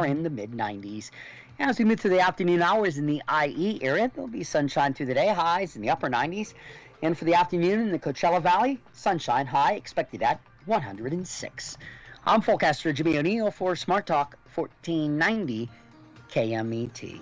in the mid 90s. As we move to the afternoon hours in the IE area, there'll be sunshine through the day, highs in the upper 90s. And for the afternoon in the Coachella Valley, sunshine high expected at 106. I'm forecaster Jimmy O'Neill for Smart Talk 1490 KMET.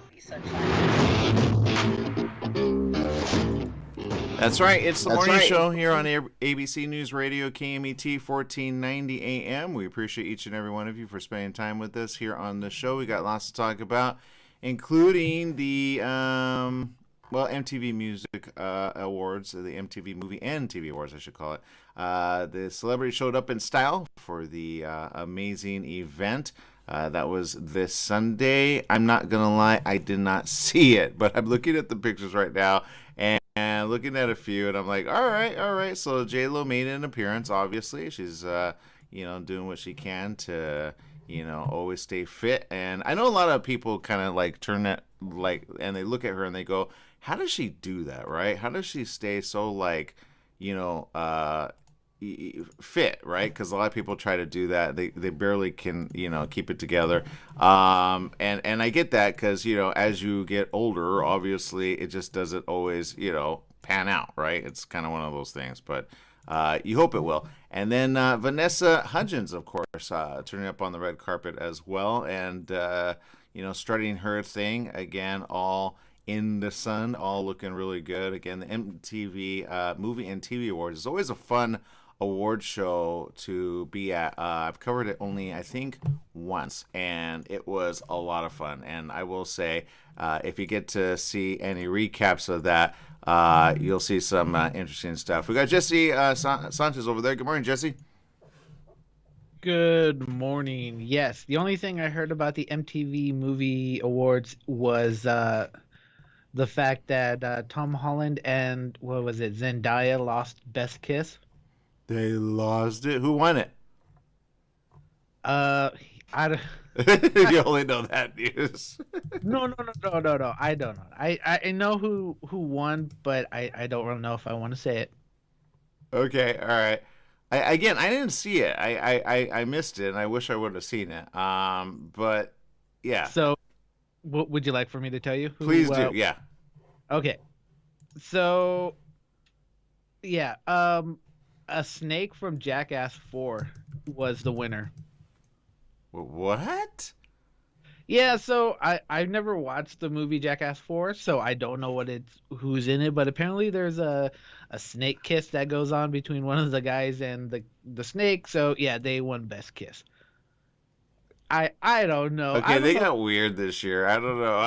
That's right. It's the morning show here on ABC News Radio, KMET 1490 AM. We appreciate each and every one of you for spending time with us here on the show. We got lots to talk about, including the MTV Music Awards, the MTV Movie and TV Awards, I should call it. The celebrity showed up in style for the amazing event. That was this Sunday. I'm not going to lie, I did not see it, but I'm looking at the pictures right now and looking at a few, and I'm like, all right. So J-Lo made an appearance, obviously. She's, doing what she can to, always stay fit. And I know a lot of people kind of like turn that, and they look at her and they go, how does she do that, right? How does she stay so, fit, right? Because a lot of people try to do that. They barely can, keep it together. And I get that because, as you get older, obviously it just doesn't always, pan out, right? It's kind of one of those things, but you hope it will. And then Vanessa Hudgens, of course, turning up on the red carpet as well, and strutting her thing again, all in the sun, all looking really good. Again, the MTV Movie and TV Awards is always a fun award show to be at. I've covered it only, I think, once, and it was a lot of fun. And I will say, if you get to see any recaps of that, you'll see some interesting stuff. We got Jesse Sanchez over there. Good morning, Jesse. Good morning. Yes, the only thing I heard about the MTV Movie Awards was the fact that Tom Holland and, Zendaya lost Best Kiss. They lost it. Who won it? I don't. You only know that news. No. I don't know. I know who won, but I don't really know if I want to say it. Okay, all right. I didn't see it. I missed it, and I wish I would have seen it. But yeah. So, what would you like for me to tell you? Please do. Yeah. Okay. So, yeah. A snake from Jackass 4 was the winner. What? Yeah, so I've never watched the movie Jackass 4, so I don't know who's in it, but apparently there's a snake kiss that goes on between one of the guys and the snake, so yeah, they won Best Kiss. I don't know. Okay, they got weird this year. I don't know.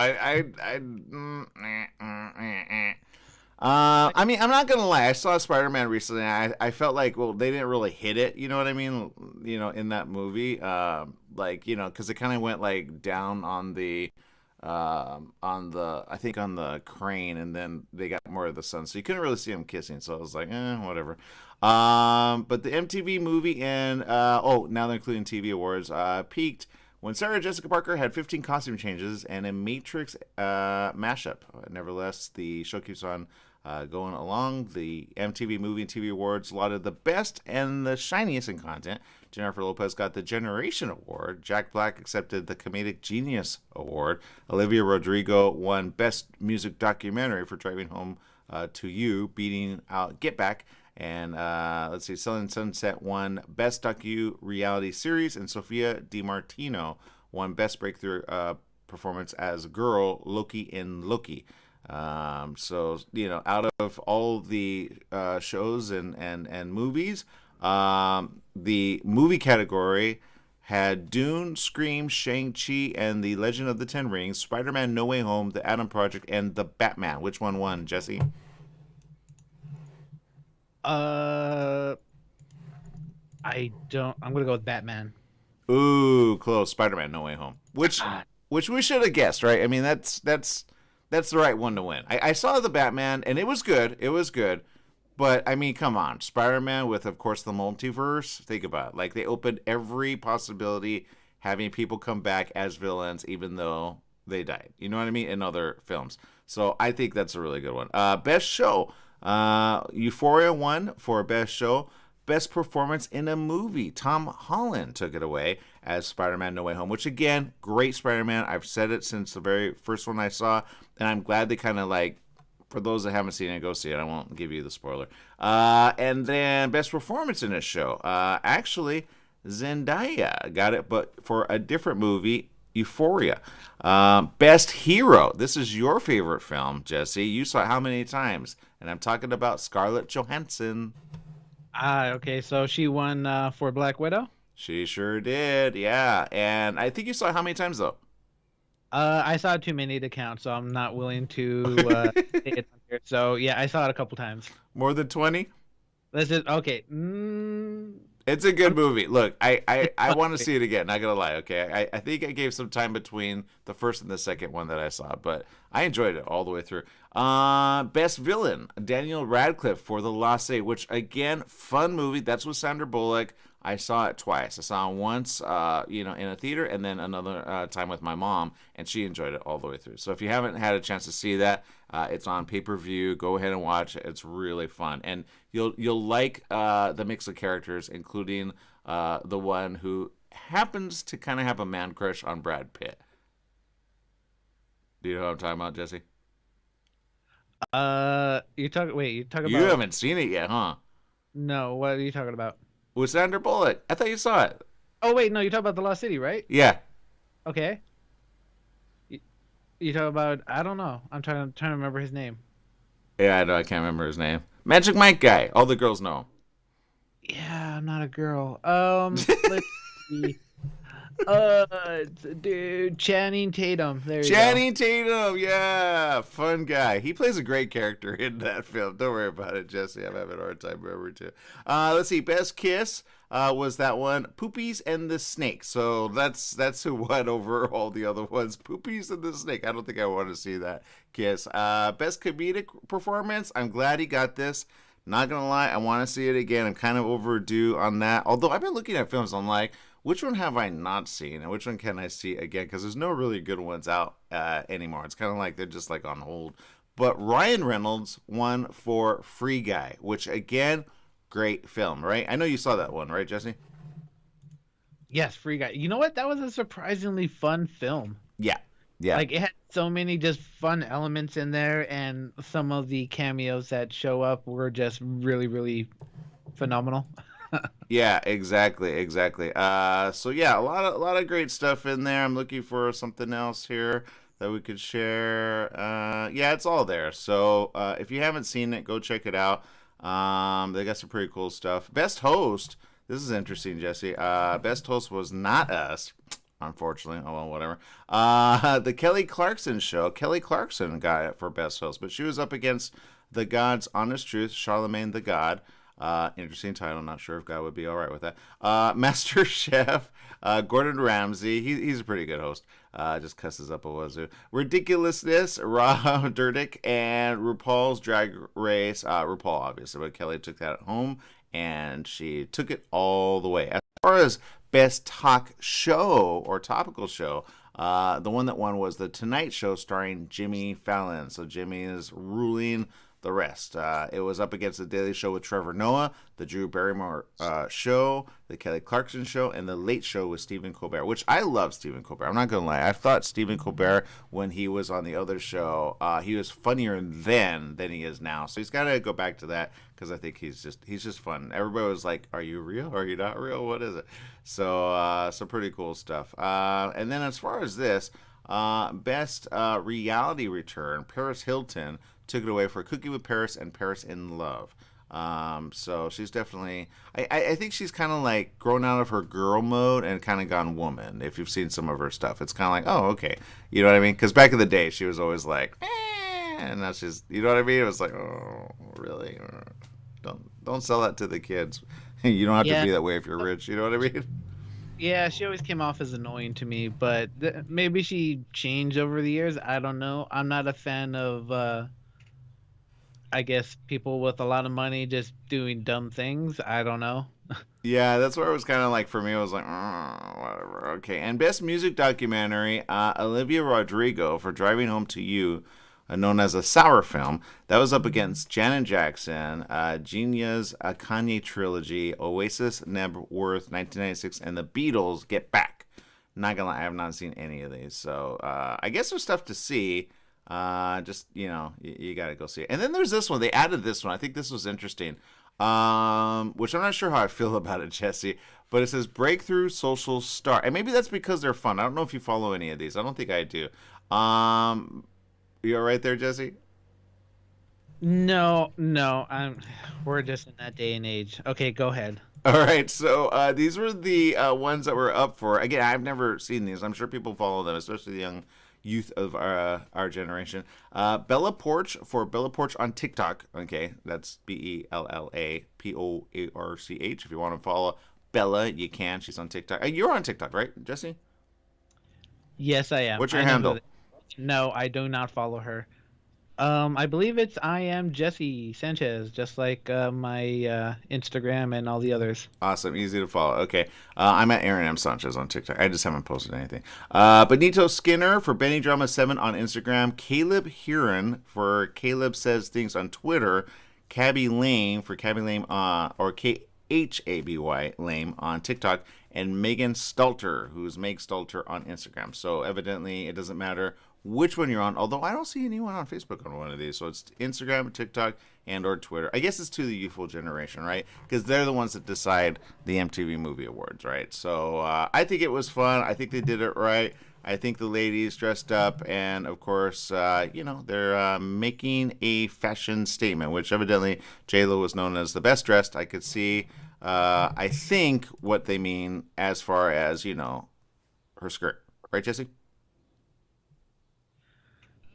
I'm not gonna lie. I saw Spider-Man recently. I felt like, well, they didn't really hit it. You know what I mean? In that movie, because it kind of went like down on the crane, and then they got more of the sun, so you couldn't really see them kissing. So I was like, whatever. But the MTV Movie and now they're including TV Awards peaked when Sarah Jessica Parker had 15 costume changes and a Matrix mashup. Nevertheless, the show keeps on going along. The MTV Movie and TV Awards lauded the best and the shiniest in content. Jennifer Lopez got the Generation Award. Jack Black accepted the Comedic Genius Award. Olivia Rodrigo won Best Music Documentary for Driving Home to You, beating out Get Back. And Selling Sunset won Best Docu-Reality Series, and Sophia DiMartino won Best Breakthrough Performance as Girl, Loki in Loki. Out of all the shows and movies, the movie category had Dune, Scream, Shang-Chi, and The Legend of the Ten Rings, Spider-Man No Way Home, The Atom Project, and The Batman. Which one won, Jesse? I'm gonna go with Batman. Ooh, close. Spider-Man No Way Home. Which we should have guessed, right? I mean, that's the right one to win. I saw the Batman, and it was good. But, I mean, come on. Spider-Man with, of course, the multiverse. Think about it. Like, they opened every possibility having people come back as villains even though they died. You know what I mean? In other films. So, I think that's a really good one. Best show. Euphoria won for Best Show. Best Performance in a Movie. Tom Holland took it away as Spider-Man No Way Home, which again, great Spider-Man. I've said it since the very first one I saw, and I'm glad they kind of like, for those that haven't seen it, go see it. I won't give you the spoiler. And then best performance in this show. Actually, Zendaya got it, but for a different movie, Euphoria. Best hero. This is your favorite film, Jesse. You saw it how many times? And I'm talking about Scarlett Johansson. Okay, so she won for Black Widow. She sure did, yeah. And I think you saw it how many times, though? I saw too many to count, so I'm not willing to say it on here. So yeah, I saw it a couple times. More than 20? This is okay. It's a good movie. Look, I want to see it again. Not gonna lie, okay. I think I gave some time between the first and the second one that I saw, but I enjoyed it all the way through. Best villain, Daniel Radcliffe for The Lost City, which again, fun movie. That's with Sandra Bullock. I saw it twice. I saw it once, in a theater, and then another time with my mom, and she enjoyed it all the way through. So if you haven't had a chance to see that, it's on pay-per-view. Go ahead and watch it. It's really fun, and you'll like the mix of characters, including the one who happens to kind of have a man crush on Brad Pitt. Do you know what I'm talking about, Jesse? You talk about. You haven't seen it yet, huh? No, what are you talking about? With Sandra Bullock. I thought you saw it. Oh wait, no, you talk about The Lost City, right? Yeah. Okay. You talk about, I don't know. I'm trying to remember his name. Yeah, I know. I can't remember his name. Magic Mike guy. All the girls know him. Yeah, I'm not a girl. Let's see. Dude, Channing Tatum. There you go. Channing Tatum, yeah, fun guy. He plays a great character in that film. Don't worry about it, Jesse. I'm having a hard time remembering too. Let's see. Best kiss was that one, Poopies and the Snake. So that's who won over all the other ones. Poopies and the Snake. I don't think I want to see that kiss. Best comedic performance. I'm glad he got this. Not gonna lie, I want to see it again. I'm kind of overdue on that. Although I've been looking at films, I'm like, which one have I not seen, and which one can I see again? Because there's no really good ones out anymore. It's kind of like they're just like on hold. But Ryan Reynolds won for Free Guy, which again, great film, right? I know you saw that one, right, Jesse? Yes, Free Guy. You know what? That was a surprisingly fun film. Yeah. Yeah. Like it had so many just fun elements in there, and some of the cameos that show up were just really, really phenomenal. Yeah, exactly. So yeah, a lot of great stuff in there. I'm looking for something else here that we could share. Yeah, it's all there. So if you haven't seen it, go check it out. They got some pretty cool stuff. Best host. This is interesting, Jesse. Best host was not us, unfortunately. Oh well, whatever. The Kelly Clarkson show. Kelly Clarkson got it for best host, but she was up against The God's Honest Truth, Charlemagne the God. Interesting title. Not sure if God would be all right with that. Master Chef, Gordon Ramsay. He's a pretty good host. Just cusses up a wazoo. Ridiculousness, Rob Dyrdek, and RuPaul's Drag Race. RuPaul, obviously, but Kelly took that at home, and she took it all the way. As far as best talk show or topical show, the one that won was The Tonight Show starring Jimmy Fallon. So Jimmy is ruling the rest. It was up against The Daily Show with Trevor Noah, The Drew Barrymore Show, The Kelly Clarkson Show, and The Late Show with Stephen Colbert, which I love Stephen Colbert. I'm not going to lie. I thought Stephen Colbert, when he was on the other show, he was funnier then than he is now. So he's got to go back to that because I think he's just fun. Everybody was like, are you real? Are you not real? What is it? So, some pretty cool stuff. And then as far as this, best reality return, Paris Hilton took it away for Cooking with Paris and Paris in Love. So she's definitely, I think she's kind of like grown out of her girl mode and kind of gone woman. If you've seen some of her stuff, it's kind of like, oh, okay. You know what I mean? Because back in the day, she was always like, and now she's, you know what I mean? It was like, oh, really? Don't sell that to the kids. You don't have to be that way if you're rich. You know what I mean? Yeah, she always came off as annoying to me, but maybe she changed over the years. I don't know. I'm not a fan of, I guess, people with a lot of money just doing dumb things. I don't know. Yeah, that's where it was kind of like, for me, it was like, whatever. Okay, and best music documentary, Olivia Rodrigo for Driving Home to You, known as a sour film. That was up against Janet Jackson, Genia's Kanye Trilogy, Oasis, Nebworth, 1996, and the Beatles, Get Back. Not gonna lie, I have not seen any of these. So I guess there's stuff to see. Just, you got to go see it. And then there's this one. They added this one. I think this was interesting. Which I'm not sure how I feel about it, Jesse. But it says Breakthrough Social Star. And maybe that's because they're fun. I don't know if you follow any of these. I don't think I do. You all right there, Jesse? No. We're just in that day and age. Okay, go ahead. All right, so these were the ones that were up for. Again, I've never seen these. I'm sure people follow them, especially the young youth of our generation. Bella Porch for Bella Porch on TikTok. Okay, that's BellaPorch. If you want to follow Bella, you can. She's on TikTok. You're on TikTok, right, Jesse? Yes, I am. What's your handle? No, I do not follow her. I believe I am Jesse Sanchez, just like my Instagram and all the others. Awesome, easy to follow. Okay, I'm at Aaron M. Sanchez on TikTok. I just haven't posted anything. Benito Skinner for Benny Drama 7 on Instagram. Caleb Huron for Caleb Says Things on Twitter. Cabby Lame for Cabby Lame or KHABY Lame on TikTok. And Megan Stalter, who's Meg Stalter on Instagram. So evidently it doesn't matter which one you're on, although I don't see anyone on Facebook on one of these. So it's Instagram, TikTok, and or Twitter. I guess it's to the youthful generation, right? Because they're the ones that decide the MTV Movie Awards, right? So I think it was fun. I think they did it right. I think the ladies dressed up, and of course, they're making a fashion statement, which evidently J-Lo was known as the best dressed. I could see, I think, what they mean as far as, her skirt. Right, Jesse?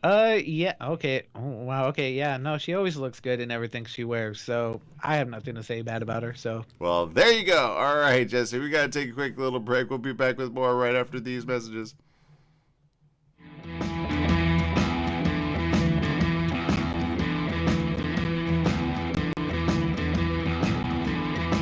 Yeah, okay. Oh, wow, okay, yeah. No, she always looks good in everything she wears, so I have nothing to say bad about her, so. Well, there you go. All right, Jesse, we got to take a quick little break. We'll be back with more right after these messages.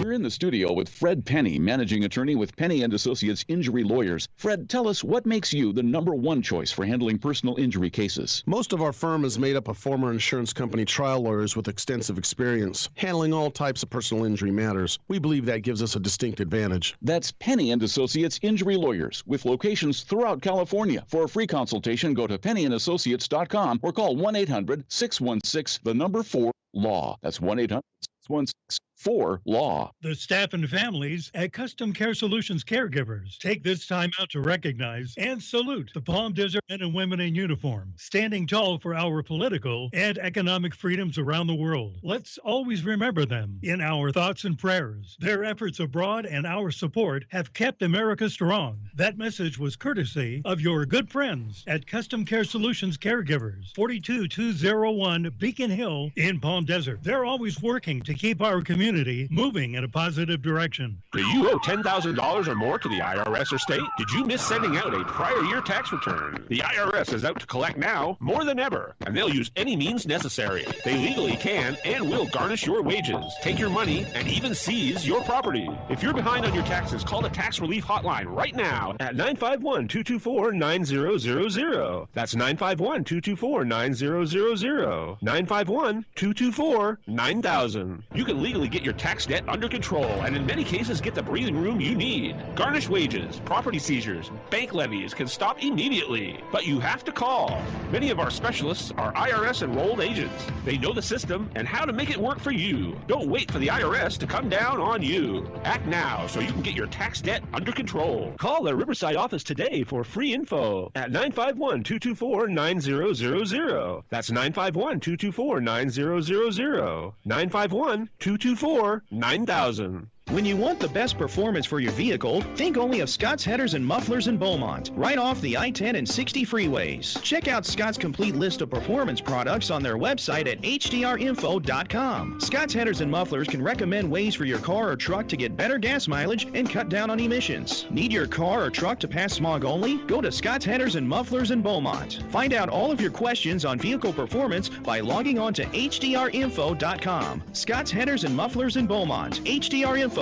We're in the studio with Fred Penny, managing attorney with Penny and Associates Injury Lawyers. Fred, tell us what makes you the #1 choice for handling personal injury cases. Most of our firm is made up of former insurance company trial lawyers with extensive experience handling all types of personal injury matters. We believe that gives us a distinct advantage. That's Penny and Associates Injury Lawyers with locations throughout California. For a free consultation, go to pennyandassociates.com or call 1-800-616-4-LAW. That's 1-800-616-4-LAW. The staff and families at Custom Care Solutions caregivers take this time out to recognize and salute the Palm Desert men and women in uniform, standing tall for our political and economic freedoms around the world. Let's always remember them in our thoughts and prayers. Their efforts abroad and our support have kept America strong. That message was courtesy of your good friends at Custom Care Solutions caregivers, 42201 Beacon Hill in Palm Desert. They're always working to keep our community moving in a positive direction. Do you owe $10,000 or more to the IRS or state? Did you miss sending out a prior year tax return? The IRS is out to collect now more than ever, and they'll use any means necessary. They legally can and will garnish your wages, take your money, and even seize your property. If you're behind on your taxes, call the Tax Relief Hotline right now at 951-224-9000. That's 951-224-9000. 951-224-9000. You can legally get your tax debt under control and in many cases get the breathing room you need. Garnished wages, property seizures, bank levies can stop immediately, but you have to call. Many of our specialists are IRS enrolled agents. They know the system and how to make it work for you. Don't wait for the IRS to come down on you. Act now so you can get your tax debt under control. Call their Riverside office today for free info at 951-224-9000. That's 951-224-9000. 951-224-9000. When you want the best performance for your vehicle, think only of Scott's Headers and Mufflers in Beaumont, right off the I-10 and 60 freeways. Check out Scott's complete list of performance products on their website at hdrinfo.com. Scott's Headers and Mufflers can recommend ways for your car or truck to get better gas mileage and cut down on emissions. Need your car or truck to pass smog only? Go to Scott's Headers and Mufflers in Beaumont. Find out all of your questions on vehicle performance by logging on to hdrinfo.com. Scott's Headers and Mufflers in Beaumont, hdrinfo.com.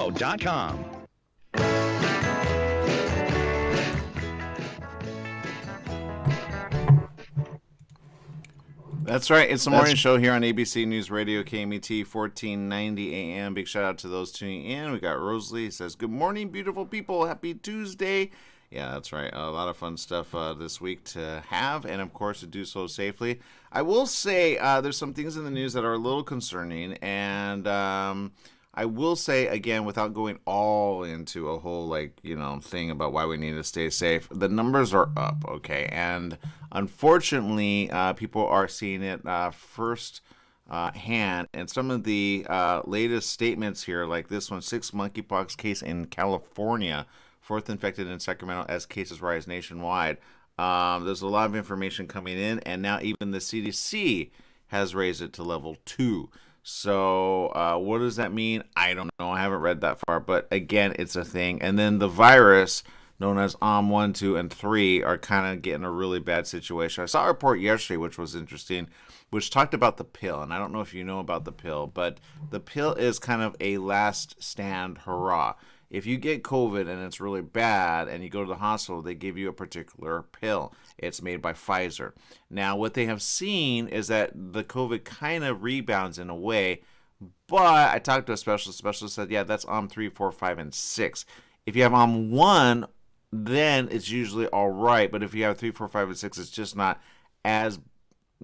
That's right. It's the morning show here on ABC News Radio, KMET 1490 AM. Big shout out to those tuning in. We got Rosalie says, "Good morning, beautiful people. Happy Tuesday. Yeah, that's right. A lot of fun stuff this week to have, and of course to do so safely. I will say there's some things in the news that are a little concerning, and I will say again, without going all into a whole thing about why we need to stay safe, the numbers are up, okay, and unfortunately, people are seeing it first hand, and some of the latest statements here, like this one, 6 monkeypox case in California. Fourth infected in Sacramento as cases rise nationwide. There's a lot of information coming in, and now even the CDC has raised it to level 2. So what does that mean? I don't know. I haven't read that far, but again, it's a thing. And then the virus known as OM1, 2, and 3 are kind of getting a really bad situation. I saw a report yesterday, which was interesting, which talked about the pill. And I don't know if you know about the pill, but the pill is kind of a last stand hurrah. If you get COVID and it's really bad and you go to the hospital, they give you a particular pill. It's made by Pfizer. Now, what they have seen is that the COVID kind of rebounds in a way, but I talked to a specialist. The specialist said, yeah, that's OM 3, 4, 5, and 6. If you have OM 1, then it's usually all right. But if you have 3, 4, 5, and 6, it's just not as,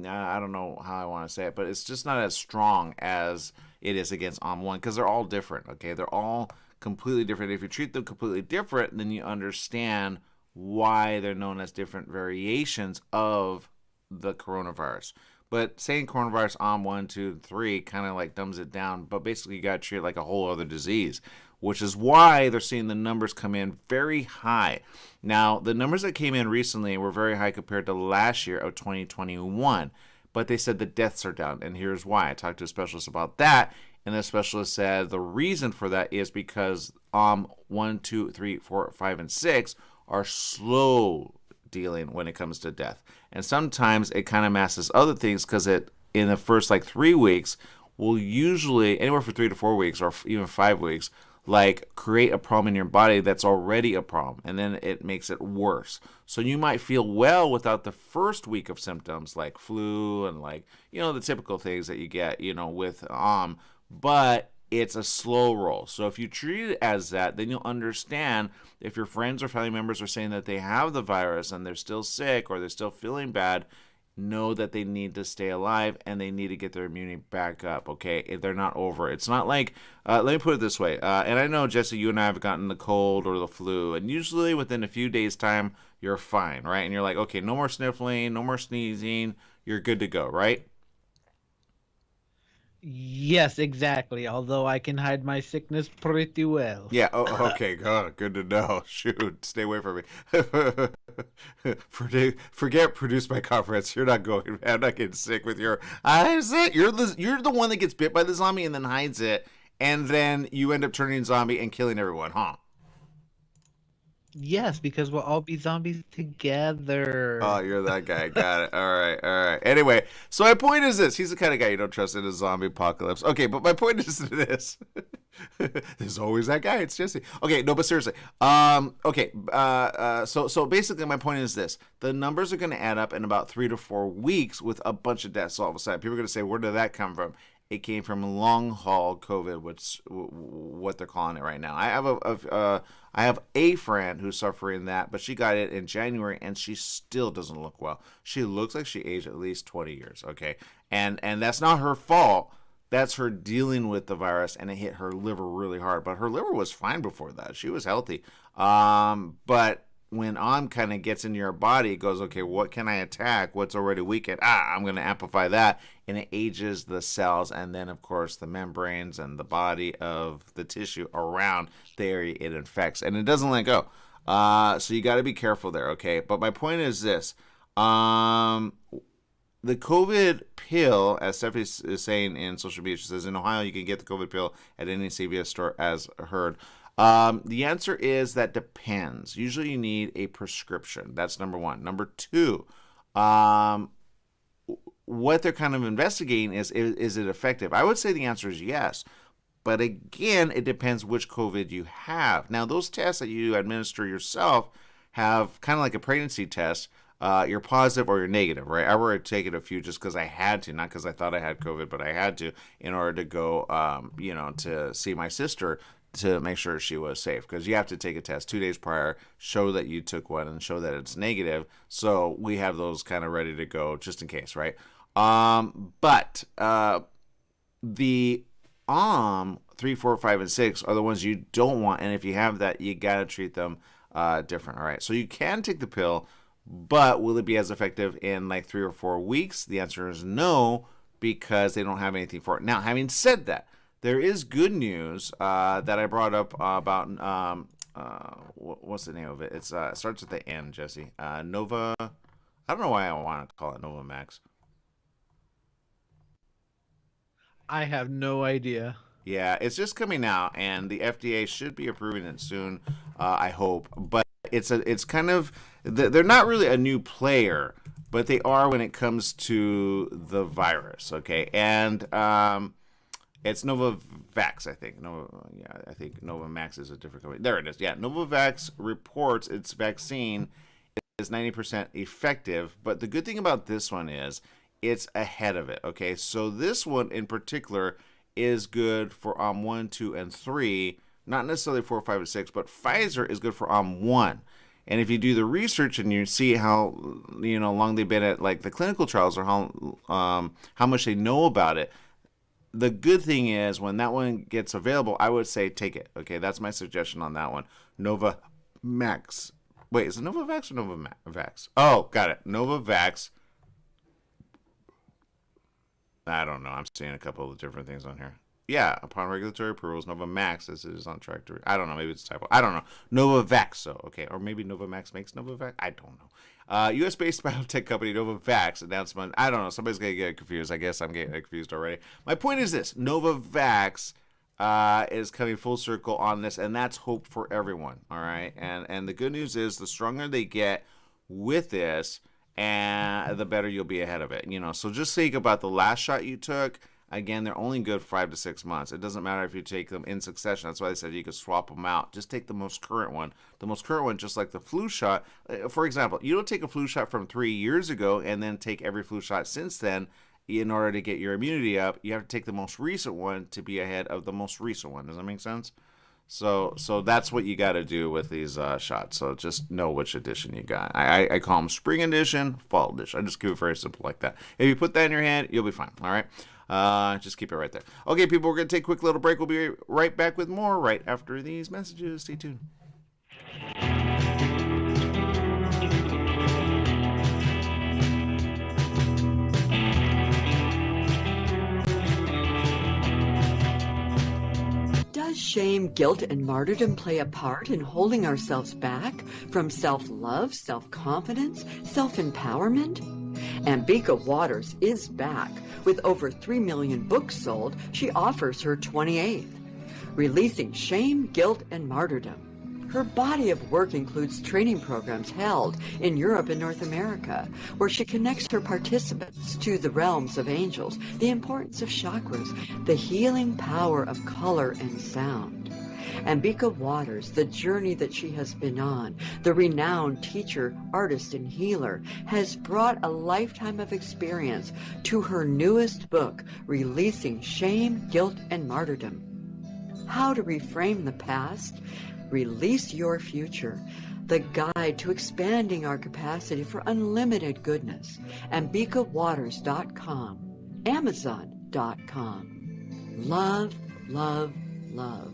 I don't know how I want to say it, but it's just not as strong as it is against OM 1 because they're all different, okay? They're all completely different. If you treat them completely different, then you understand why they're known as different variations of the coronavirus. But saying coronavirus OM 1, 2, and 3 kind of like dumbs it down, but basically you got to treat it like a whole other disease, which is why they're seeing the numbers come in very high. Now, the numbers that came in recently were very high compared to last year of 2021, but they said the deaths are down, and here's why. I talked to a specialist about that, and the specialist said the reason for that is because 1, 2, 3, 4, 5, and 6 are slow dealing when it comes to death. And sometimes it kind of masks other things because it, in the first 3 weeks, will usually, anywhere from 3 to 4 weeks or even 5 weeks, create a problem in your body that's already a problem, and then it makes it worse. So you might feel well without the first week of symptoms like flu and the typical things that you get, with but it's a slow roll. So if you treat it as that, then you'll understand if your friends or family members are saying that they have the virus and they're still sick or they're still feeling bad, know that they need to stay alive and they need to get their immunity back up, okay? If they're not over it. It's not like, let me put it this way, and I know, Jesse, you and I have gotten the cold or the flu, and usually within a few days' time, you're fine, right? And you're like, okay, no more sniffling, no more sneezing, you're good to go, right? Yes, exactly. Although I can hide my sickness pretty well. Yeah. Oh, okay. Good to know. Shoot, stay away from me. Forget produced by conference. You're not going. I'm not getting sick with your. I'm sick. You're the one that gets bit by the zombie and then hides it, and then you end up turning zombie and killing everyone, huh? Yes, because we'll all be zombies together. Oh, you're that guy. Got it. All right. Anyway, so my point is this. He's the kind of guy you don't trust in a zombie apocalypse. Okay, but my point is this. There's always that guy. It's Jesse. Okay, no, but seriously. Okay. So basically my point is this. The numbers are going to add up in about 3 to 4 weeks with a bunch of deaths all of a sudden. People are going to say, where did that come from? It came from long haul COVID, which what they're calling it right now. I have a friend who's suffering that, but she got it in January and she still doesn't look well. She looks like she aged at least 20 years. Okay, and that's not her fault. That's her dealing with the virus, and it hit her liver really hard. But her liver was fine before that. She was healthy. But when kind of gets into your body, it goes, okay, what can I attack? What's already weakened? I'm going to amplify that. And it ages the cells and then, of course, the membranes and the body of the tissue around the area it infects. And it doesn't let go. So you got to be careful there, okay? But my point is this. The COVID pill, as Stephanie is saying in social media, she says, in Ohio, you can get the COVID pill at any CVS store, as heard. The answer is that depends. Usually you need a prescription. That's number one. Number two, what they're kind of investigating is it effective? I would say the answer is yes. But again, it depends which COVID you have. Now, those tests that you administer yourself have kind of like a pregnancy test. You're positive or you're negative, right? I were taking a few just because I had to, not because I thought I had COVID, but I had to in order to go, to see my sister. to make sure she was safe, because you have to take a test 2 days prior, show that you took one, and show that it's negative. So we have those kind of ready to go just in case, right? But the 3, 4, 5, and 6 are the ones you don't want, and if you have that, you gotta treat them different. All right, so you can take the pill, but will it be as effective in like 3 or 4 weeks? The answer is no, because they don't have anything for it. Now, having said that, there is good news that I brought up about, what's the name of it? It starts at the N, Jesse. Nova, I don't know why I want to call it Novamax. I have no idea. Yeah, it's just coming out, and the FDA should be approving it soon, I hope. But it's kind of, they're not really a new player, but they are when it comes to the virus, okay? And it's Novavax, I think. I think Novamax is a different company. There it is. Yeah, Novavax reports its vaccine is 90% effective, but the good thing about this one is it's ahead of it, okay? So this one in particular is good for 1, 2, and 3, not necessarily 4, 5, and 6, but Pfizer is good for 1. And if you do the research and you see how long they've been at like the clinical trials, or how much they know about it, the good thing is when that one gets available, I would say take it. Okay, that's my suggestion on that one. Novamax. Wait, is it Novavax or Novavax? Oh, got it. Novavax. I don't know. I'm seeing a couple of different things on here. Yeah, upon regulatory approvals, Novamax is on track to. I don't know. Maybe it's a typo. I don't know. Novavax, so okay, or maybe Novamax makes Novavax. I don't know. U.S.-based biotech company Novavax announcement. I don't know. Somebody's gonna get confused. I guess I'm getting confused already. My point is this: Novavax is coming full circle on this, and that's hope for everyone. All right, and the good news is the stronger they get with this, and the better you'll be ahead of it. So just think about the last shot you took. Again, they're only good 5 to 6 months. It doesn't matter if you take them in succession. That's why they said you could swap them out. Just take the most current one. The most current one, just like the flu shot. For example, you don't take a flu shot from 3 years ago and then take every flu shot since then in order to get your immunity up. You have to take the most recent one to be ahead of the most recent one. Does that make sense? So that's what you got to do with these shots. So just know which edition you got. I call them spring edition, fall edition. I just keep it very simple like that. If you put that in your hand, you'll be fine. All right. Just keep it right there. Okay, people, we're going to take a quick little break. We'll be right back with more right after these messages. Stay tuned. Does shame, guilt, and martyrdom play a part in holding ourselves back from self-love, self-confidence, self-empowerment? Ambika Waters is back. With over 3 million books sold, she offers her 28th, Releasing Shame, Guilt, and Martyrdom. Her body of work includes training programs held in Europe and North America, where she connects her participants to the realms of angels, the importance of chakras, the healing power of color and sound. Ambika Waters, the journey that she has been on, the renowned teacher, artist, and healer, has brought a lifetime of experience to her newest book, Releasing Shame, Guilt, and Martyrdom. How to reframe the past, release your future. The guide to expanding our capacity for unlimited goodness. AmbikaWaters.com. Amazon.com. Love, love, love.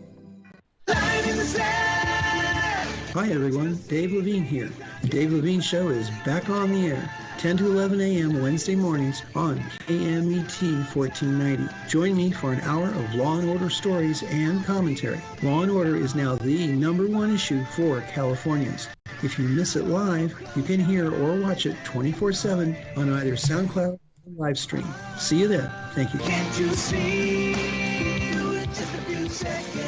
Hi everyone, Dave Levine here. The Dave Levine Show is back on the air, 10 to 11 a.m. Wednesday mornings on KMET 1490. Join me for an hour of Law & Order stories and commentary. Law & Order is now the #1 issue for Californians. If you miss it live, you can hear or watch it 24/7 on either SoundCloud or live stream. See you there. Thank you. Can't you see just a few seconds?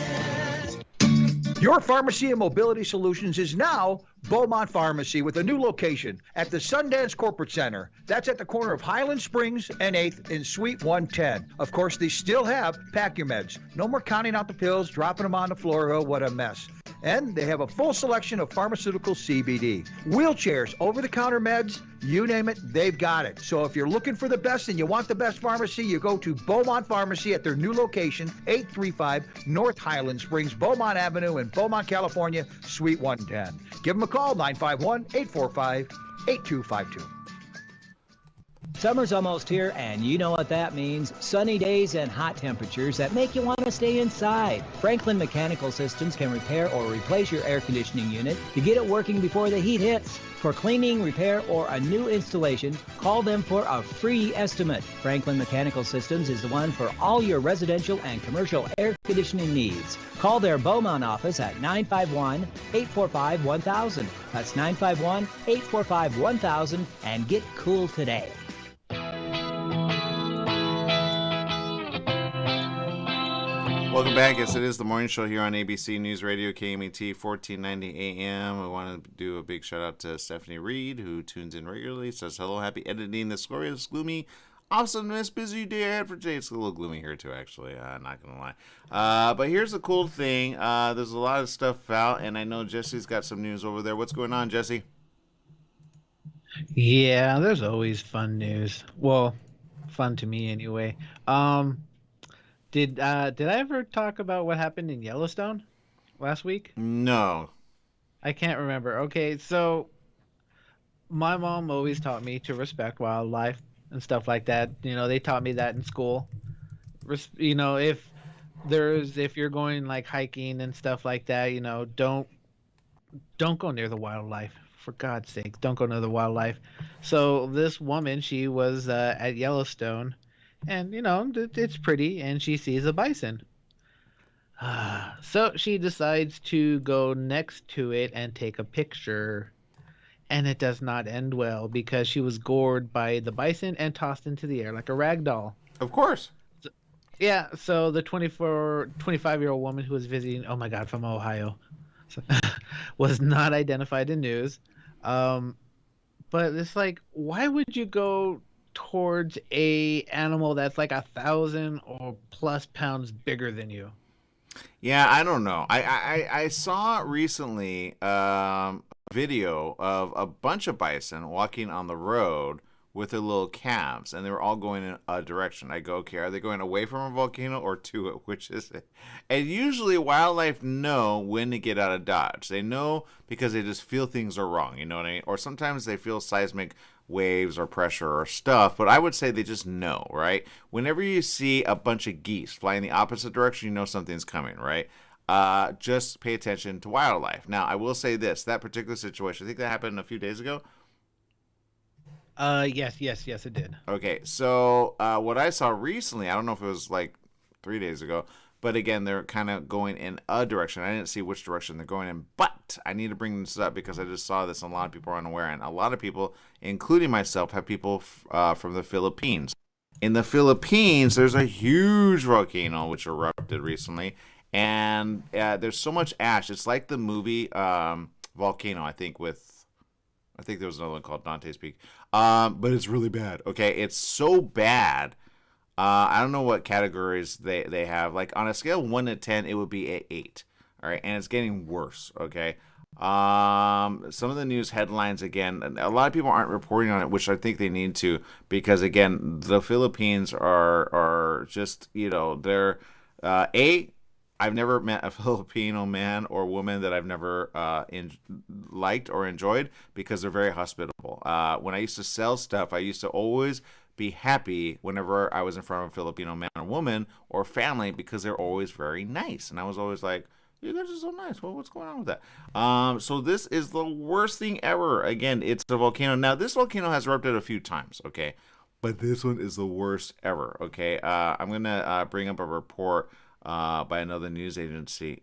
Your Pharmacy and Mobility Solutions is now Beaumont Pharmacy with a new location at the Sundance Corporate Center. That's at the corner of Highland Springs and 8th in Suite 110. Of course, they still have Pack Your Meds. No more counting out the pills, dropping them on the floor. Oh, what a mess. And they have a full selection of pharmaceutical CBD. Wheelchairs, over-the-counter meds, you name it, they've got it. So if you're looking for the best and you want the best pharmacy, you go to Beaumont Pharmacy at their new location, 835 North Highland Springs, Beaumont Avenue in Beaumont, California, Suite 110. Give them a call, 951-845-8252. Summer's almost here, and you know what that means. Sunny days and hot temperatures that make you want to stay inside. Franklin Mechanical Systems can repair or replace your air conditioning unit to get it working before the heat hits. For cleaning, repair, or a new installation, call them for a free estimate. Franklin Mechanical Systems is the one for all your residential and commercial air conditioning needs. Call their Beaumont office at 951-845-1000. That's 951-845-1000 and get cool today. Welcome back. Yes, it is the morning show here on ABC News Radio, KMET 1490 AM. I want to do a big shout out to Stephanie Reed, who tunes in regularly. Says hello, happy editing this glorious, gloomy, awesomeness, busy day ahead for today. It's a little gloomy here too, actually. Not gonna lie. But here's the cool thing. There's a lot of stuff out, and I know Jesse's got some news over there. What's going on, Jesse? Yeah, there's always fun news. Well, fun to me anyway. Did I ever talk about what happened in Yellowstone last week? No. I can't remember. Okay, so my mom always taught me to respect wildlife and stuff like that. You know, they taught me that in school. You know, if you're going like hiking and stuff like that, you know, don't go near the wildlife. For God's sake, don't go near the wildlife. So this woman, she was at Yellowstone. And, you know, it's pretty, and she sees a bison. So she decides to go next to it and take a picture. And it does not end well because she was gored by the bison and tossed into the air like a rag doll. Of course. Yeah, so the 25-year-old woman who was visiting, oh my God, from Ohio, was not identified in news. But it's like, why would you go towards a animal that's like 1,000 or plus pounds bigger than you? Yeah, I don't know. I saw recently a video of a bunch of bison walking on the road with their little calves, and they were all going in a direction. I go, okay, are they going away from a volcano or to it? Which is it? And usually wildlife know when to get out of Dodge. They know because they just feel things are wrong, you know what I mean? Or sometimes they feel seismic waves or pressure or stuff, but I would say they just know, right? Whenever you see a bunch of geese flying the opposite direction, you know something's coming, right? Just pay attention to wildlife. Now, I will say this, that particular situation, I think that happened a few days ago. Yes, it did. Okay, so what I saw recently, I don't know if it was like 3 days ago, but again, they're kind of going in a direction. I didn't see which direction they're going in, but I need to bring this up because I just saw this and a lot of people are unaware, and a lot of people, including myself, have people from the Philippines. In the Philippines, there's a huge volcano which erupted recently, and there's so much ash. It's like the movie Volcano, I think there was another one called Dante's Peak. But it's really bad. Okay, it's so bad. I don't know what categories they have. Like on a scale of 1 to 10, it would be an 8. All right, and it's getting worse. Okay. Some of the news headlines again. A lot of people aren't reporting on it, which I think they need to, because again, the Philippines are just, you know, they're I've never met a Filipino man or woman that I've never liked or enjoyed because they're very hospitable. When I used to sell stuff, I used to always be happy whenever I was in front of a Filipino man or woman or family because they're always very nice. And I was always like, you guys are so nice. Well, what's going on with that? So this is the worst thing ever. Again, it's a volcano. Now, this volcano has erupted a few times, okay? But this one is the worst ever, okay? I'm going to bring up a report by another news agency,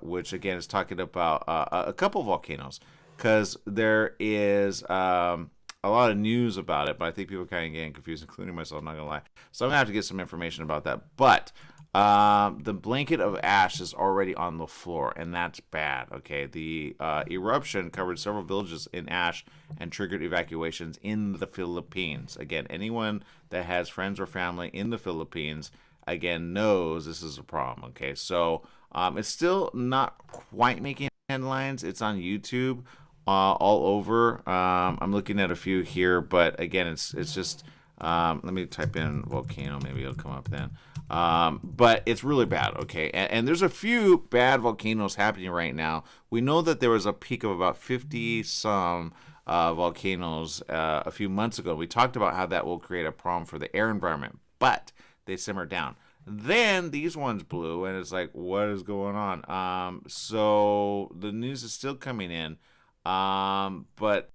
which again is talking about a couple volcanoes, because there is a lot of news about it, but I think people are kind of getting confused, including myself, not gonna lie. So I'm gonna have to get some information about that. But The blanket of ash is already on the floor, and that's bad. Okay, the eruption covered several villages in ash and triggered evacuations in the Philippines. Again, anyone that has friends or family in the Philippines, again, knows this is a problem. Okay, so it's still not quite making headlines. It's on YouTube all over. I'm looking at a few here, but again, it's just. Let me type in volcano. Maybe it'll come up then. But it's really bad, okay? And there's a few bad volcanoes happening right now. We know that there was a peak of about 50-some volcanoes a few months ago. We talked about how that will create a problem for the air environment, but they simmered down. Then these ones blew, and it's like, what is going on? So the news is still coming in, but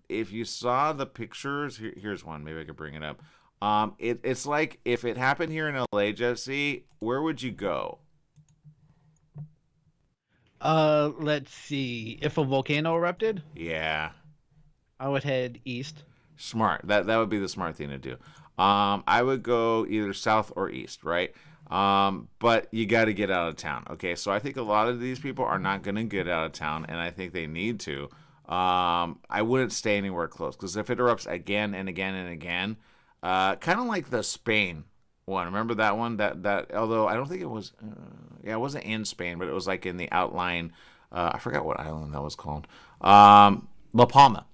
if you saw the pictures, here's one. Maybe I could bring it up. It's like if it happened here in LA, Jesse, where would you go? Let's see. If a volcano erupted, Yeah, I would head east. smart. That would be the smart thing to do. I would go either south or east, right? But you got to get out of town. Okay, so I think a lot of these people are not going to get out of town, and I think they need to. I wouldn't stay anywhere close, because if it erupts again and again and again, kind of like the Spain one. Remember that one? That although I don't think it was, it wasn't in Spain, but it was like in the outline. I forgot what island that was called. La Palma.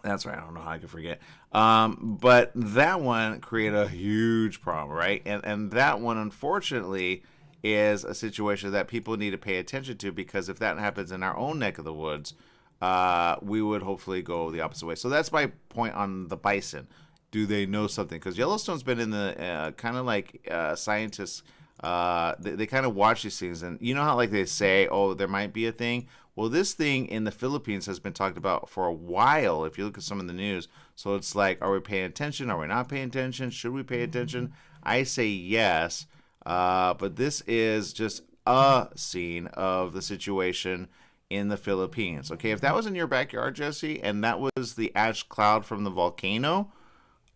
That's right. I don't know how I could forget. But that one created a huge problem, right? And that one, unfortunately, is a situation that people need to pay attention to, because if that happens in our own neck of the woods, we would hopefully go the opposite way. So that's my point on the bison. Do they know something? Because Yellowstone's been in the kind of like scientists, they kind of watch these things. And you know how like they say, oh, there might be a thing? Well, this thing in the Philippines has been talked about for a while, if you look at some of the news. So it's like, are we paying attention? Are we not paying attention? Should we pay attention? I say yes. But this is just a scene of the situation in the Philippines. Okay, if that was in your backyard, Jesse, and that was the ash cloud from the volcano,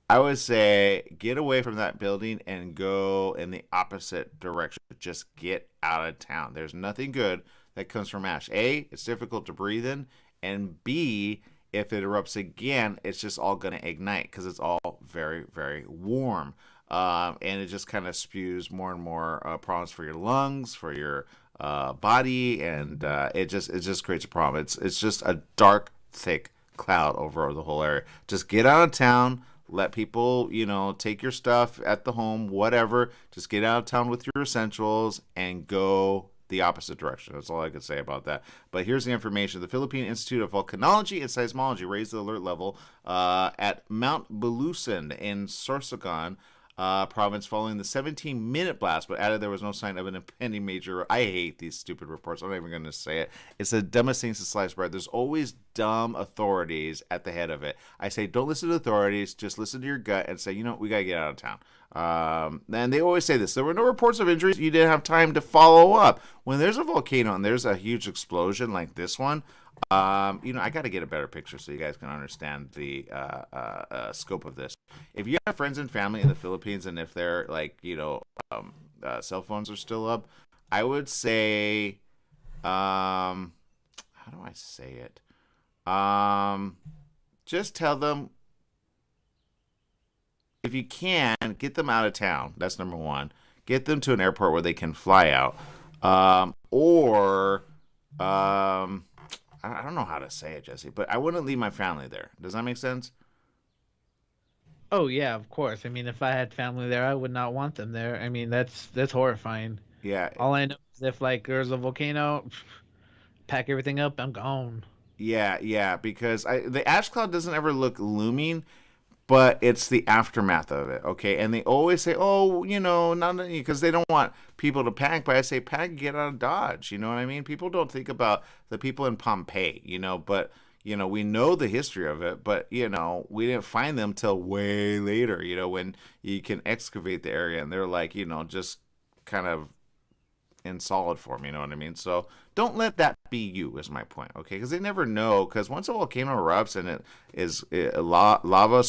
I would say get away from that building and go in the opposite direction. Just get out of town. There's nothing good that comes from ash. A, it's difficult to breathe in, and B, if it erupts again, it's just all going to ignite because it's all very, very warm. And it just kind of spews more and more problems for your lungs, for your body, and it just creates a problem. It's just a dark, thick cloud over the whole area. Just get out of town. Let people, take your stuff at the home, whatever. Just get out of town with your essentials and go the opposite direction. That's all I could say about that. But here's the information. The Philippine Institute of Volcanology and Seismology raised the alert level at Mount Bulusan in Sorsogon province following the 17-minute blast, but added there was no sign of an impending major. I hate these stupid reports. I'm not even going to say it. It's the dumbest thing since sliced bread. There's always dumb authorities at the head of it. I say don't listen to authorities. Just listen to your gut and say, we got to get out of town. And they always say this. There were no reports of injuries. You didn't have time to follow up. When there's a volcano and there's a huge explosion like this one, I got to get a better picture so you guys can understand the scope of this. If you have friends and family in the Philippines, and if they're like, cell phones are still up, I would say, how do I say it? Just tell them, if you can, get them out of town. That's number one. Get them to an airport where they can fly out. I don't know how to say it, Jesse, but I wouldn't leave my family there. Does that make sense? Oh yeah, of course. I mean, if I had family there, I would not want them there. I mean, that's horrifying. Yeah. All I know is if like there's a volcano, pack everything up, I'm gone. Yeah, because the ash cloud doesn't ever look looming, but it's the aftermath of it, okay? And they always say, oh, not because they don't want people to panic, but I say panic, get out of Dodge, you know what I mean? People don't think about the people in Pompeii, but, we know the history of it, but, we didn't find them till way later, when you can excavate the area, and they're like, just kind of in solid form, you know what I mean? So don't let that be you, is my point, okay? Because they never know, because once a volcano erupts and it is lava,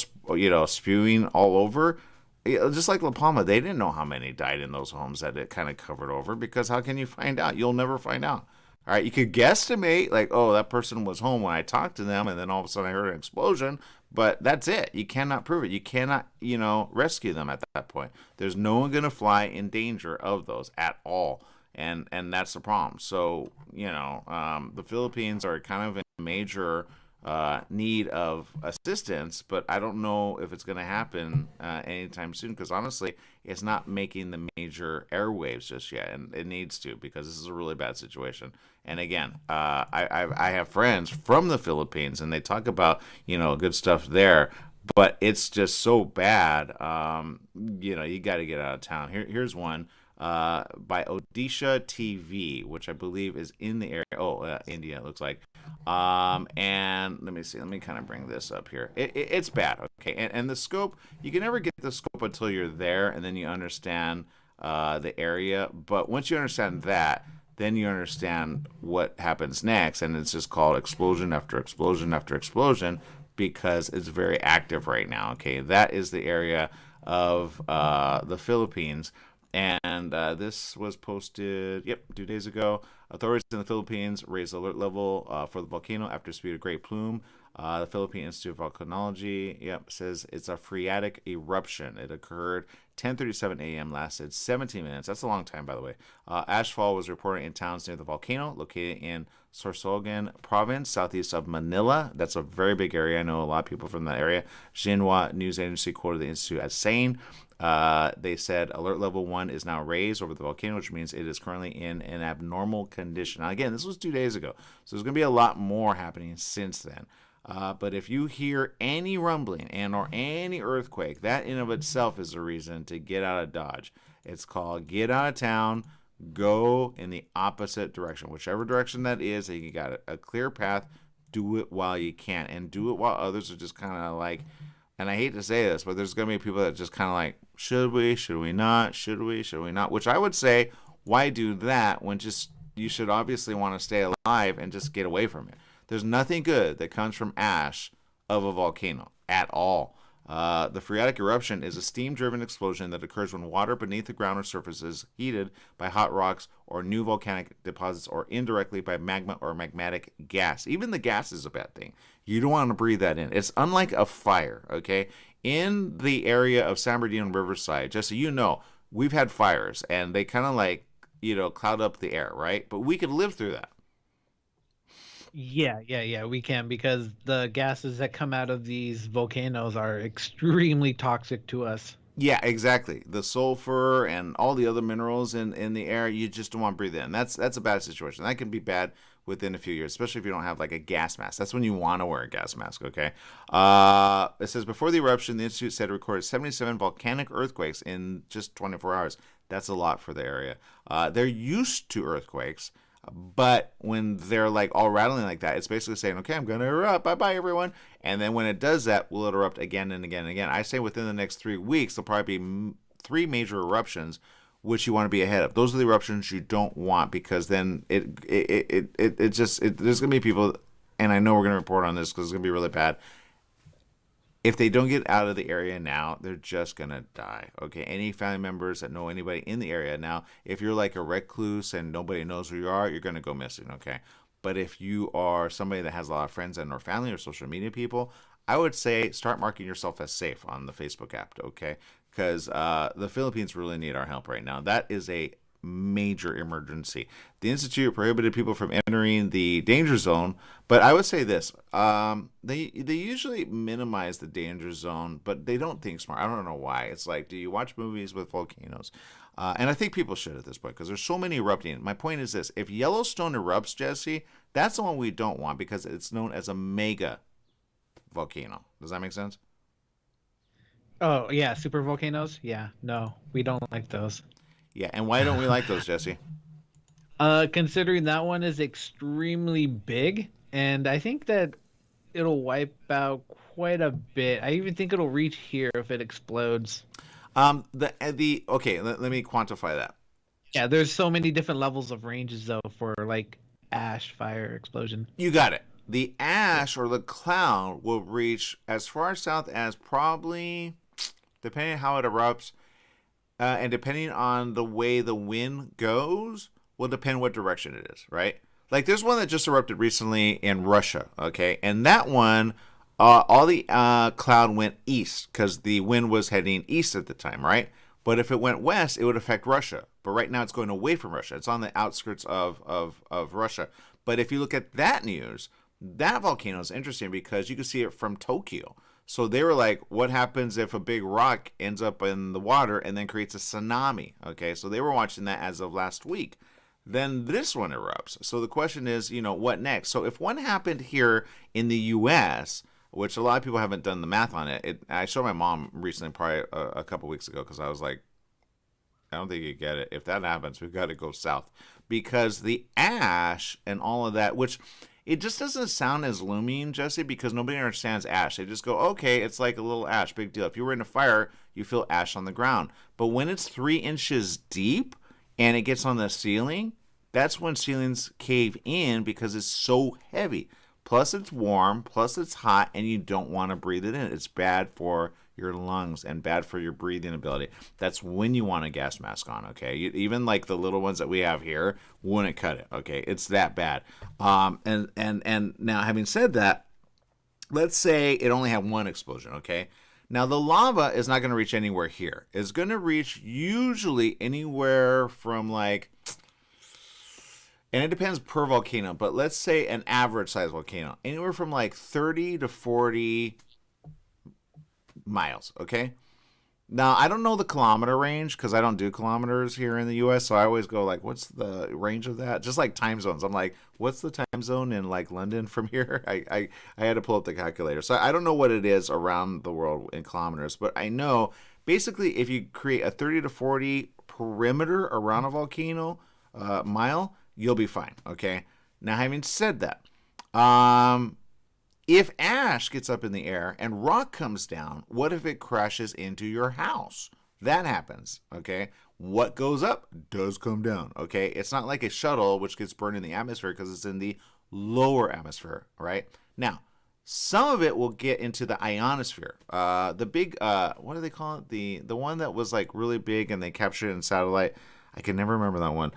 spewing all over, just like La Palma, they didn't know how many died in those homes that it kind of covered over, because how can you find out? You'll never find out. All right, you could guesstimate, like, oh, that person was home when I talked to them, and then all of a sudden I heard an explosion, but that's it. You cannot prove it. You cannot, rescue them at that point. There's no one going to fly in danger of those at all, and that's the problem. So, the Philippines are kind of in major need of assistance, but I don't know if it's going to happen anytime soon, because honestly, it's not making the major airwaves just yet, and it needs to, because this is a really bad situation. And again, I have friends from the Philippines, and they talk about good stuff there, but it's just so bad. You got to get out of town. Here's one. By Odisha TV, which I believe is in the area. India, it looks like. And let me see. Let me kind of bring this up here. It's bad, okay? And the scope, you can never get the scope until you're there, and then you understand the area. But once you understand that, then you understand what happens next, and it's just called explosion after explosion after explosion, because it's very active right now, okay? That is the area of the Philippines. And this was posted, 2 days ago. Authorities in the Philippines raised alert level for the volcano after spewed a great plume. The Philippine Institute of Volcanology, says it's a phreatic eruption. It occurred 10:37 a.m., lasted 17 minutes. That's a long time, by the way. Ashfall was reported in towns near the volcano, located in Sorsogon province, southeast of Manila. That's a very big area. I know a lot of people from that area. Xinhua news agency quoted the institute as saying, they said alert level 1 is now raised over the volcano, which means it is currently in an abnormal condition. Now, again, this was 2 days ago, so there's going to be a lot more happening since then. But if you hear any rumbling or any earthquake, that in of itself is a reason to get out of Dodge. It's called get out of town, go in the opposite direction. Whichever direction that is, and you got a clear path, do it while you can, and do it while others are just kind of like, and I hate to say this, but there's going to be people that just kind of like, should we not, should we not, which I would say, why do that when just you should obviously want to stay alive and just get away from it. There's nothing good that comes from ash of a volcano at all. The phreatic eruption is a steam-driven explosion that occurs when water beneath the ground or surface is heated by hot rocks or new volcanic deposits, or indirectly by magma or magmatic gas. Even the gas is a bad thing. You don't want to breathe that in. It's unlike a fire, okay? In the area of San Bernardino and Riverside, just so you know, we've had fires, and they kind of like, cloud up the air, right? But we could live through that. Yeah, we can, because the gases that come out of these volcanoes are extremely toxic to us. Yeah, exactly. The sulfur and all the other minerals in the air, you just don't want to breathe in. That's a bad situation. That can be bad within a few years, especially if you don't have like a gas mask. That's when you want to wear a gas mask, okay? It says, before the eruption, the Institute said it recorded 77 volcanic earthquakes in just 24 hours. That's a lot for the area. They're used to earthquakes. But when they're like all rattling like that, it's basically saying, okay, I'm going to erupt. Bye-bye, everyone. And then when it does that, will it erupt again and again and again? I say within the next 3 weeks, there'll probably be 3 major eruptions, which you want to be ahead of. Those are the eruptions you don't want, because then there's going to be people, and I know we're going to report on this because it's going to be really bad. If they don't get out of the area now, they're just going to die, okay? Any family members that know anybody in the area now, if you're like a recluse and nobody knows who you are, you're going to go missing, okay? But if you are somebody that has a lot of friends and or family or social media people, I would say start marking yourself as safe on the Facebook app, okay? Because the Philippines really need our help right now. That is a major emergency. The Institute prohibited people from entering the danger zone, but I would say this, they usually minimize the danger zone, but they don't think smart. I don't know why. It's like, do you watch movies with volcanoes? And I think people should at this point, because there's so many erupting. My point is this: if Yellowstone erupts, Jesse, that's the one we don't want, because it's known as a mega volcano. Does that make sense? Oh yeah, super volcanoes. Yeah, no, we don't like those. Yeah, and why don't we like those, Jesse? Considering that one is extremely big, and I think that it'll wipe out quite a bit. I even think it'll reach here if it explodes. Okay, let me quantify that. Yeah, there's so many different levels of ranges though for like ash, fire, explosion. You got it. The ash or the cloud will reach as far south as probably depending on how it erupts, and depending on the way the wind goes, will depend what direction it is, right? Like there's one that just erupted recently in Russia, okay? And that one, all the cloud went east because the wind was heading east at the time, right? But if it went west, it would affect Russia. But right now it's going away from Russia. It's on the outskirts of Russia. But if you look at that news, that volcano is interesting because you can see it from Tokyo. So they were like, what happens if a big rock ends up in the water and then creates a tsunami? Okay, so they were watching that as of last week. Then this one erupts. So the question is, what next? So if one happened here in the U.S., which a lot of people haven't done the math on it, I showed my mom recently, probably a couple weeks ago, because I was like, I don't think you get it. If that happens, we've got to go south. Because the ash and all of that, which it just doesn't sound as looming, Jesse, because nobody understands ash. They just go, okay, it's like a little ash, big deal. If you were in a fire, you feel ash on the ground. But when it's 3 inches deep and it gets on the ceiling, that's when ceilings cave in because it's so heavy. Plus it's warm, plus it's hot, and you don't want to breathe it in. It's bad for your lungs and bad for your breathing ability. That's when you want a gas mask on, okay? Even like the little ones that we have here wouldn't cut it, okay? It's that bad. And now having said that, let's say it only had one explosion, okay? Now the lava is not going to reach anywhere here. It's going to reach usually anywhere from like, and it depends per volcano, but let's say an average size volcano, anywhere from like 30 to 40 miles, okay? Now, I don't know the kilometer range because I don't do kilometers here in the U.S., so I always go like, what's the range of that? Just like time zones. I'm like, what's the time zone in like London from here? I had to pull up the calculator. So I don't know what it is around the world in kilometers, but I know basically if you create a 30 to 40 perimeter around a volcano mile, you'll be fine, okay? Now, having said that, if ash gets up in the air and rock comes down, what if it crashes into your house? That happens, okay? What goes up does come down, okay? It's not like a shuttle, which gets burned in the atmosphere because it's in the lower atmosphere, right? Now, some of it will get into the ionosphere. The big, what do they call it? The one that was like really big and they captured it in satellite. I can never remember that one.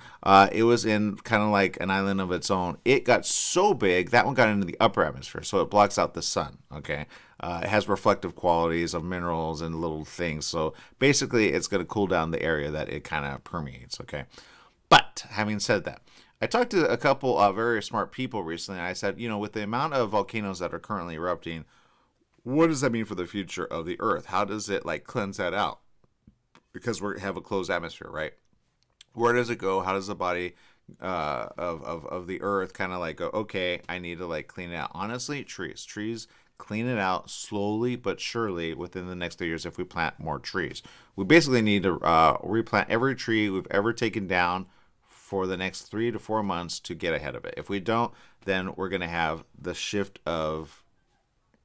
It was in kind of like an island of its own. It got so big, that one got into the upper atmosphere, so it blocks out the sun, okay? It has reflective qualities of minerals and little things. So basically, it's going to cool down the area that it kind of permeates, okay? But having said that, I talked to a couple of very smart people recently, and I said, with the amount of volcanoes that are currently erupting, what does that mean for the future of the Earth? How does it, like, cleanse that out? Because we have a closed atmosphere, right? Where does it go? How does the body of the earth kind of like go, okay, I need to like clean it out? Honestly, trees clean it out slowly but surely within the next 3 years if we plant more trees. We basically need to replant every tree we've ever taken down for the next 3 to 4 months to get ahead of it. If we don't, then we're going to have the shift of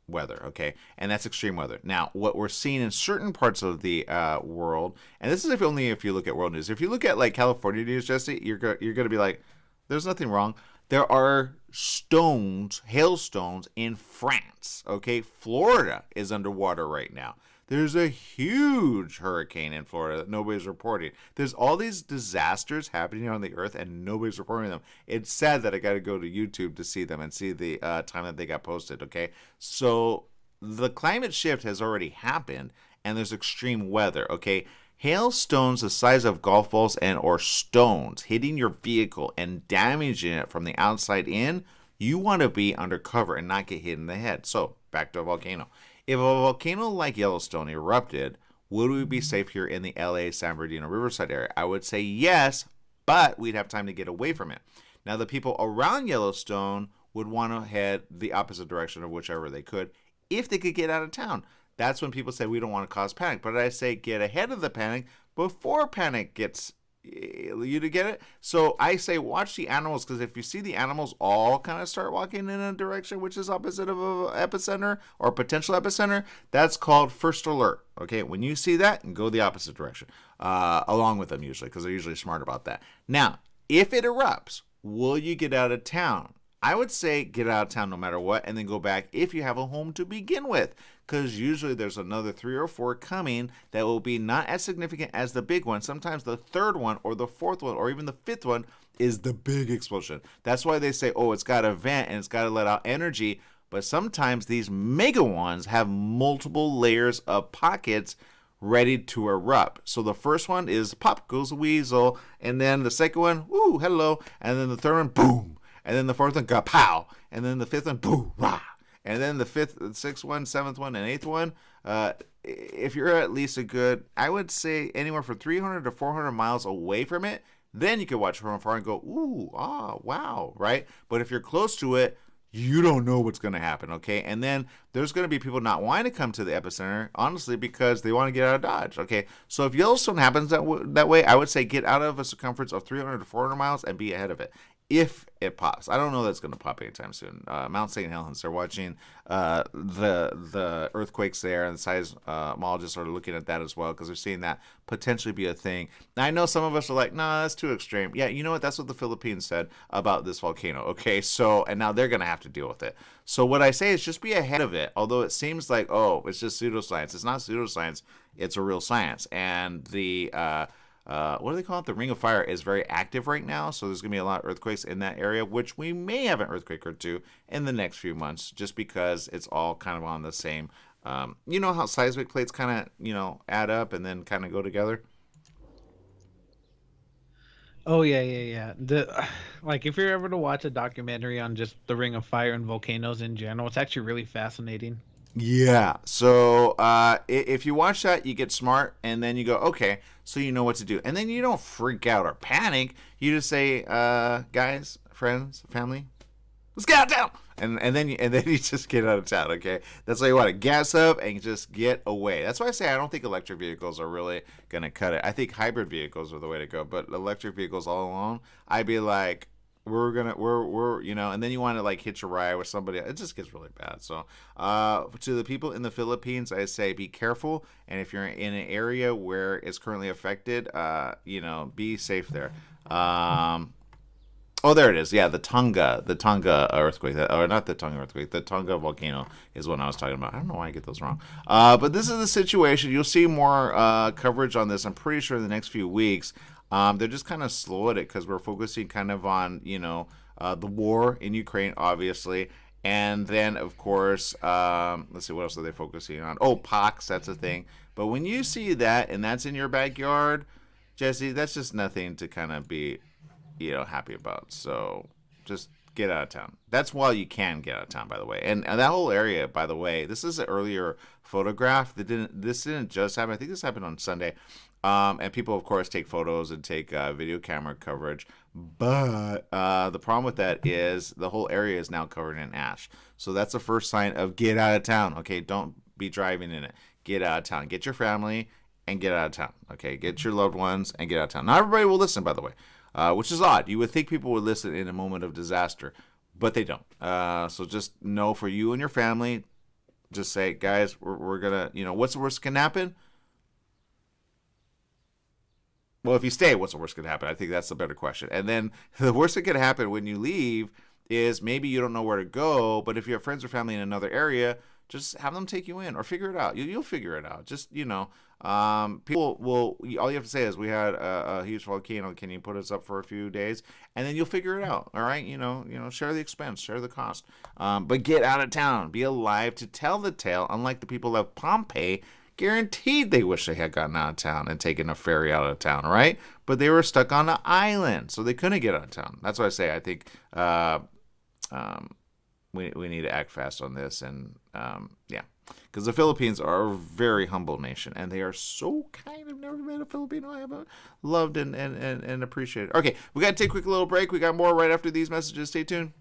weather, okay? And that's extreme weather. Now, what we're seeing in certain parts of the world, and this is only if you look at world news. If you look at like California news, Jesse, you're going to be like, there's nothing wrong. There are hailstones in France, okay? Florida is underwater right now. There's a huge hurricane in Florida that nobody's reporting. There's all these disasters happening on the earth and nobody's reporting them. It's sad that I got to go to YouTube to see them and see the time that they got posted, okay? So the climate shift has already happened and there's extreme weather, okay? Hailstones the size of golf balls and or stones hitting your vehicle and damaging it from the outside in, you want to be undercover and not get hit in the head. So back to a volcano. If a volcano like Yellowstone erupted, would we be safe here in the LA, San Bernardino, Riverside area? I would say yes, but we'd have time to get away from it. Now, the people around Yellowstone would want to head the opposite direction of whichever they could if they could get out of town. That's when people say we don't want to cause panic. But I say get ahead of the panic before panic gets you to get it. So I say watch the animals, because if you see the animals all kind of start walking in a direction which is opposite of an epicenter or potential epicenter, that's called first alert. Okay, when you see that, go the opposite direction along with them usually, because they're usually smart about that. Now, if it erupts, will you get out of town? I would say get out of town no matter what, and then go back if you have a home to begin with. because usually there's another 3 or 4 coming that will be not as significant as the big one. Sometimes the third one or the fourth one or even the fifth one is the big explosion. That's why they say, oh, it's got a vent and it's got to let out energy. But sometimes these mega ones have multiple layers of pockets ready to erupt. So the first one is pop goes a weasel, and then the second one, woo, hello, and then the third one, boom, and then the fourth one, pow, and then the fifth one, boo, rah, and then the fifth, the sixth one, seventh one, and eighth one. If you're at least a good, I would say anywhere from 300 to 400 miles away from it, then you can watch from afar and go, ooh, ah, wow, right? But if you're close to it, you don't know what's going to happen, okay? And then there's going to be people not wanting to come to the epicenter, honestly, because they want to get out of Dodge, okay? So if Yellowstone happens that way, I would say get out of a circumference of 300 to 400 miles and be ahead of it. If it pops. I don't know that's going to pop anytime soon. Mount St. Helens, they're watching the earthquakes there, and the seismologists are looking at that as well because they're seeing that potentially be a thing. Now, I know some of us are like, nah, that's too extreme. Yeah, you know what? That's what the Philippines said about this volcano, okay? So, and now they're going to have to deal with it. So what I say is just be ahead of it, although it seems like, oh, it's just pseudoscience. It's not pseudoscience. It's a real science. And the... what do they call it? The Ring of Fire is very active right now, so there's going to be a lot of earthquakes in that area, which we may have an earthquake or two in the next few months, just because it's all kind of on the same, you know how seismic plates kind of, add up and then kind of go together? Oh, yeah. Like, if you're ever to watch a documentary on just the Ring of Fire and volcanoes in general, it's actually really fascinating. Yeah. So if you watch that, you get smart, and then you go, okay, so you know what to do. And then you don't freak out or panic. You just say, guys, friends, family, let's get out of town. And then you just get out of town, okay? That's why you want to gas up and just get away. That's why I say I don't think electric vehicles are really going to cut it. I think hybrid vehicles are the way to go. But electric vehicles all alone, I'd be like, we're and then you want to like hitch a ride with somebody. It just gets really bad. So to the people in the Philippines, I say be careful, and if you're in an area where it's currently affected, be safe there. Oh, there it is. Yeah, the Tonga earthquake, or not the Tonga earthquake, the Tonga volcano is what I was talking about. I don't know why I get those wrong. But this is the situation. You'll see more coverage on this, I'm pretty sure, in the next few weeks. They're just kind of slow at it because we're focusing kind of on, the war in Ukraine, obviously. And then, of course, let's see, what else are they focusing on? Oh, pox, that's a thing. But when you see that and that's in your backyard, Jesse, that's just nothing to kind of be, happy about. So just get out of town. That's while you can get out of town, by the way. And that whole area, by the way, this is an earlier photograph. This didn't just happen. I think this happened on Sunday. And people, of course, take photos and take video camera coverage. But the problem with that is the whole area is now covered in ash. So that's the first sign of get out of town. Okay, don't be driving in it. Get out of town. Get your family and get out of town. Okay, get your loved ones and get out of town. Not everybody will listen, by the way, which is odd. You would think people would listen in a moment of disaster, but they don't. So just know for you and your family, just say, guys, we're going to, what's the worst can happen? Well, if you stay, what's the worst that could happen? I think that's the better question. And then the worst that could happen when you leave is maybe you don't know where to go, but if you have friends or family in another area, just have them take you in or figure it out. You'll figure it out. Just, people will, all you have to say is we had a huge volcano. Can you put us up for a few days? And then you'll figure it out. All right. Share the expense, share the cost, but get out of town, be alive to tell the tale. Unlike the people of Pompeii, guaranteed they wish they had gotten out of town and taken a ferry out of town, right? But they were stuck on an island, so they couldn't get out of town. That's why I say I think we need to act fast on this, and because the Philippines are a very humble nation, and they are so kind. I've never met a Filipino I have loved and appreciated. Okay, we got to take a quick little break. We got more right after these messages. Stay tuned.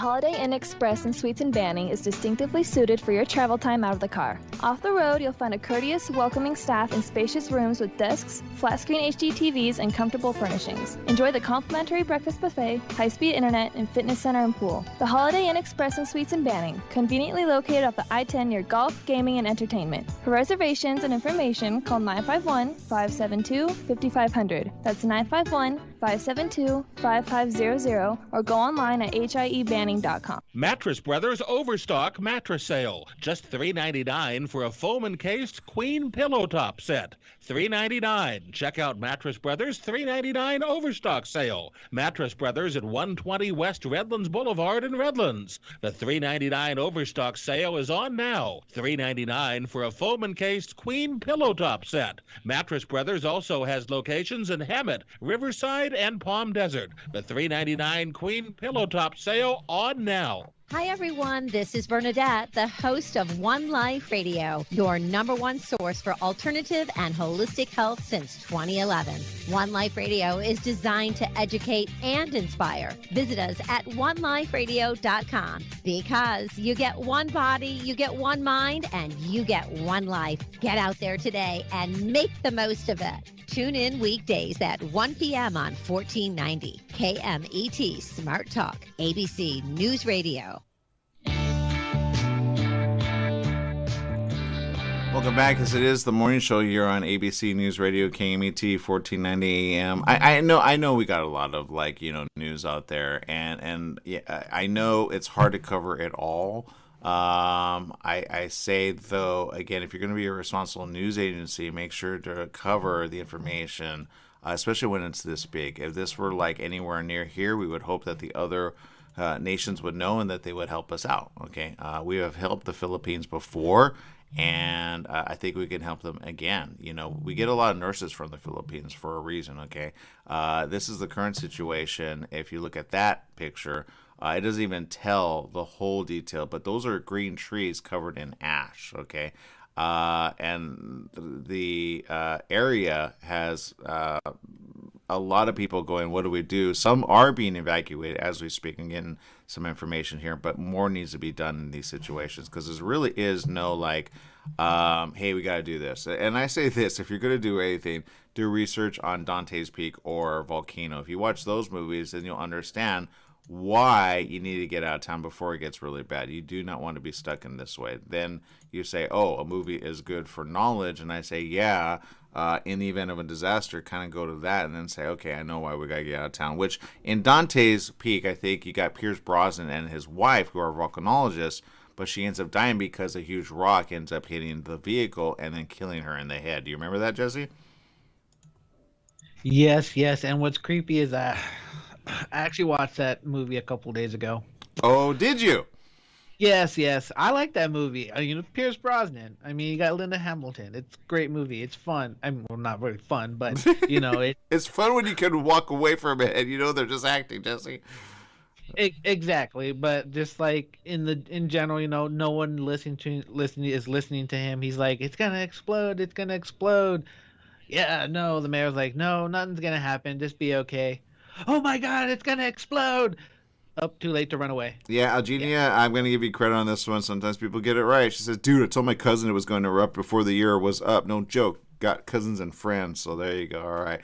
Holiday Inn Express and Suites in Banning is distinctively suited for your travel time out of the car. Off the road, you'll find a courteous, welcoming staff in spacious rooms with desks, flat-screen HD TVs, and comfortable furnishings. Enjoy the complimentary breakfast buffet, high-speed internet, and fitness center and pool. The Holiday Inn Express and Suites in Banning, conveniently located off the I-10 near golf, gaming, and entertainment. For reservations and information, call 951-572-5500. That's 951-572-5500, or go online at hiebanning.com. Mattress Brothers Overstock Mattress Sale. Just $3.99 for a foam-encased queen pillow top set. $3.99. Check out Mattress Brothers $3.99 Overstock Sale. Mattress Brothers at 120 West Redlands Boulevard in Redlands. The $3.99 Overstock Sale is on now. $3.99 for a foam-encased queen pillow top set. Mattress Brothers also has locations in Hemet, Riverside, and Palm Desert. The $3.99 queen pillow top sale on now. Hi, everyone. This is Bernadette, the host of One Life Radio, your #1 source for alternative and holistic health since 2011. One Life Radio is designed to educate and inspire. Visit us at oneliferadio.com because you get one body, you get one mind, and you get one life. Get out there today and make the most of it. Tune in weekdays at 1 p.m. on 1490 KMET Smart Talk, ABC News Radio. Welcome back, as it is the morning show here on ABC News Radio, KMET 1490 AM. I know we got a lot of news out there, and yeah, I know it's hard to cover it all. I say, though, again, if you're going to be a responsible news agency, make sure to cover the information, especially when it's this big. If this were anywhere near here, we would hope that the other nations would know and that they would help us out. Okay, we have helped the Philippines before, and I think we can help them again. We get a lot of nurses from the Philippines for a reason. Okay, this is the current situation. If you look at that picture, it doesn't even tell the whole detail, but those are green trees covered in ash. Okay, and the area has a lot of people going, what do we do? Some are being evacuated as we speak, and getting some information here, but more needs to be done in these situations, because there really is no hey, we got to do this. And I say this, if you're going to do anything, do research on Dante's Peak or Volcano. If you watch those movies, then you'll understand why you need to get out of town before it gets really bad. You do not want to be stuck in this way. Then you say, oh, a movie is good for knowledge, and I say, yeah, in the event of a disaster, kind of go to that and then say, okay, I know why we got to get out of town. Which in Dante's Peak, I think you got Pierce Brosnan and his wife, who are volcanologists, but she ends up dying because a huge rock ends up hitting the vehicle and then killing her in the head. Do you remember that, Jesse? Yes. And what's creepy is that I actually watched that movie a couple days ago. Oh, did you? Yes. I like that movie. Pierce Brosnan. You got Linda Hamilton. It's a great movie. It's fun. Well, not really fun, but it. It's fun when you can walk away from it and they're just acting, Jesse. Exactly, but just in general, no one is listening to him. He's like, it's gonna explode. Yeah, no. The mayor's like, no, nothing's gonna happen. Just be okay. Oh my God, it's gonna explode. Too late to run away. Yeah, Algenia, I'm going to give you credit on this one. Sometimes people get it right. She says, dude, I told my cousin it was going to erupt before the year was up. No joke. Got cousins and friends. So there you go. All right.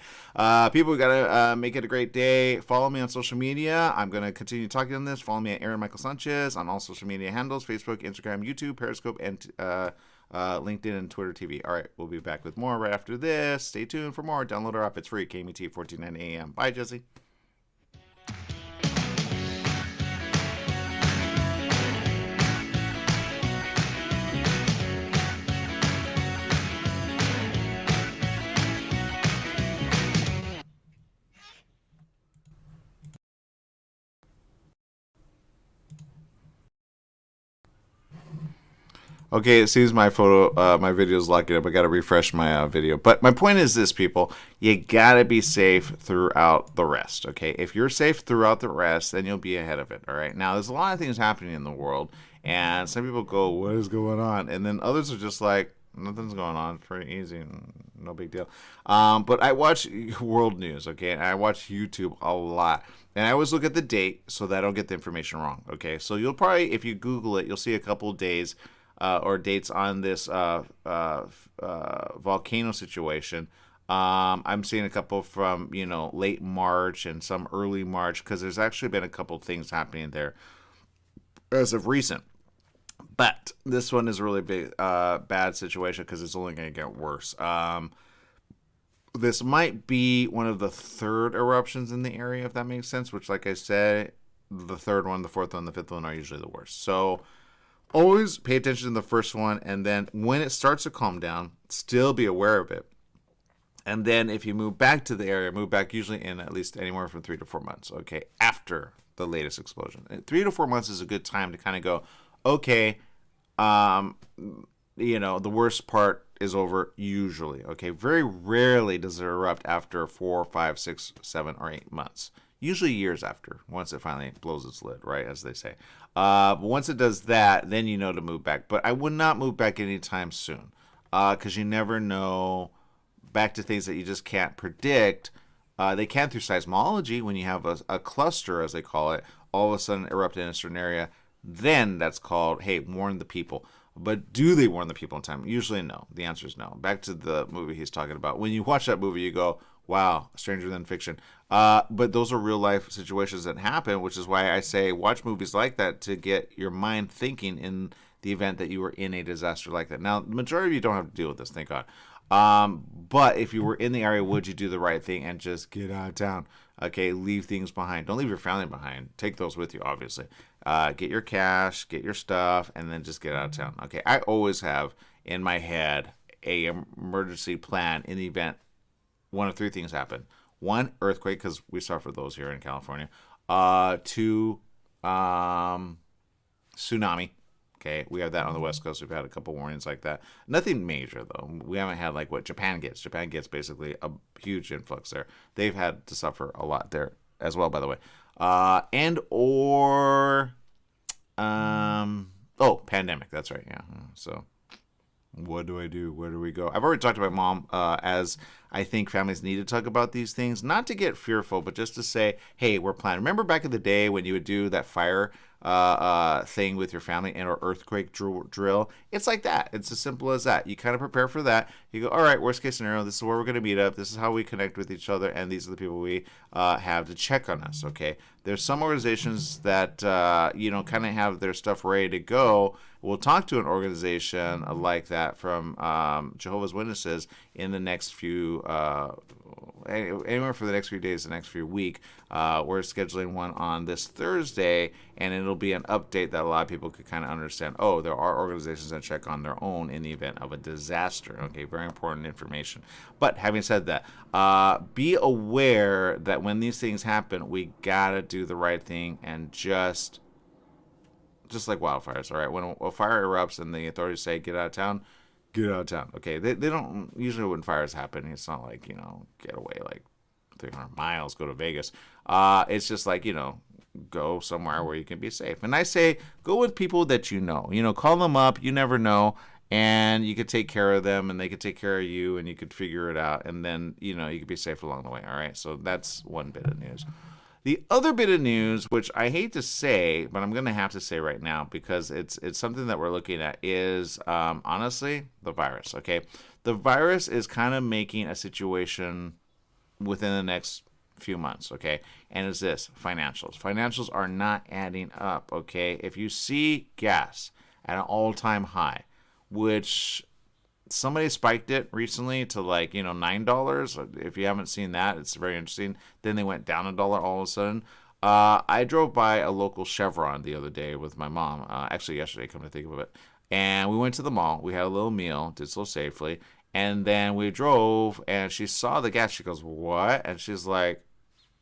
People, we got to make it a great day. Follow me on social media. I'm going to continue talking on this. Follow me at Aaron Michael Sanchez on all social media handles, Facebook, Instagram, YouTube, Periscope, and LinkedIn and Twitter TV. All right. We'll be back with more right after this. Stay tuned for more. Download our app. It's free. KMET 1490 AM. Bye, Jesse. Okay, it seems my video is locking up. I got to refresh my video. But my point is this, people. You got to be safe throughout the rest, okay? If you're safe throughout the rest, then you'll be ahead of it, all right? Now, there's a lot of things happening in the world, and some people go, what is going on? And then others are just like, nothing's going on. It's pretty easy. no big deal. But I watch world news, okay, and I watch YouTube a lot. And I always look at the date so that I don't get the information wrong, okay? So you'll probably, if you Google it, you'll see a couple of days or dates on this volcano situation. I'm seeing a couple from, late March and some early March, because there's actually been a couple of things happening there as of recent. But this one is a really big, bad situation because it's only going to get worse. This might be one of the third eruptions in the area, if that makes sense, which, like I said, the third one, the fourth one, the fifth one are usually the worst. So always pay attention to the first one, and then when it starts to calm down, still be aware of it. And then if you move back to the area, move back usually in at least anywhere from 3 to 4 months, okay, after the latest explosion. And 3 to 4 months is a good time to kind of go, okay, the worst part is over usually, okay? Very rarely does it erupt after 4, 5, 6, 7, or 8 months. Usually years after, once it finally blows its lid, right, as they say. But once it does that, then you know to move back. But I would not move back anytime soon, because you never know. Back to things that you just can't predict. They can through seismology. When you have a cluster, as they call it, all of a sudden erupt in a certain area, then that's called, hey, warn the people. But do they warn the people in time? Usually no. The answer is no. Back to the movie he's talking about. When you watch that movie, you go, wow, stranger than fiction. But those are real life situations that happen, which is why I say watch movies like that to get your mind thinking in the event that you were in a disaster like that. Now, the majority of you don't have to deal with this, thank God. But if you were in the area, would you do the right thing and just get out of town? Okay, leave things behind. Don't leave your family behind. Take those with you, obviously. Get your cash, get your stuff, and then just get out of town. Okay, I always have in my head a emergency plan in the event one of three things happen. 1, earthquake, because we suffer those here in California. 2, tsunami. Okay, we have that on the West Coast. We've had a couple warnings like that. Nothing major, though. We haven't had like what Japan gets. Japan gets basically a huge influx there. They've had to suffer a lot there as well, by the way. Pandemic. That's right, yeah. So what do I do? Where do we go? I've already talked to my mom, as I think families need to talk about these things. Not to get fearful, but just to say, hey, we're planning. Remember back in the day when you would do that fire thing with your family and or earthquake drill? It's like that. It's as simple as that. You kind of prepare for that. You go, all right, worst case scenario, this is where we're going to meet up. This is how we connect with each other, and these are the people we have to check on us, okay? There's some organizations that, kind of have their stuff ready to go. We'll talk to an organization like that from Jehovah's Witnesses in the next few, anywhere for the next few days, the next few weeks. We're scheduling one on this Thursday, and it'll be an update that a lot of people could kind of understand. Oh, there are organizations that check on their own in the event of a disaster. Okay, very important information. But having said that, be aware that when these things happen, we gotta do the right thing and just like wildfires, all right? When a fire erupts and the authorities say, get out of town, get out of town. Okay, they don't, usually when fires happen, it's not like, get away like 300 miles, go to Vegas. It's just like, go somewhere where you can be safe. And I say, go with people that you know. Call them up, you never know, and you could take care of them, and they could take care of you, and you could figure it out, and then, you could be safe along the way, all right? So that's one bit of news. The other bit of news, which I hate to say, but I'm going to have to say right now because it's something that we're looking at, is honestly the virus, okay? The virus is kind of making a situation within the next few months, okay? And it's this, financials. Financials are not adding up, okay? If you see gas at an all-time high, which somebody spiked it recently to like, $9. If you haven't seen that, it's very interesting. Then they went down $1 all of a sudden. I drove by a local Chevron the other day with my mom, actually yesterday, come to think of it. And we went to the mall. We had a little meal, did so safely. And then we drove, and she saw the gas. She goes, what? And she's like,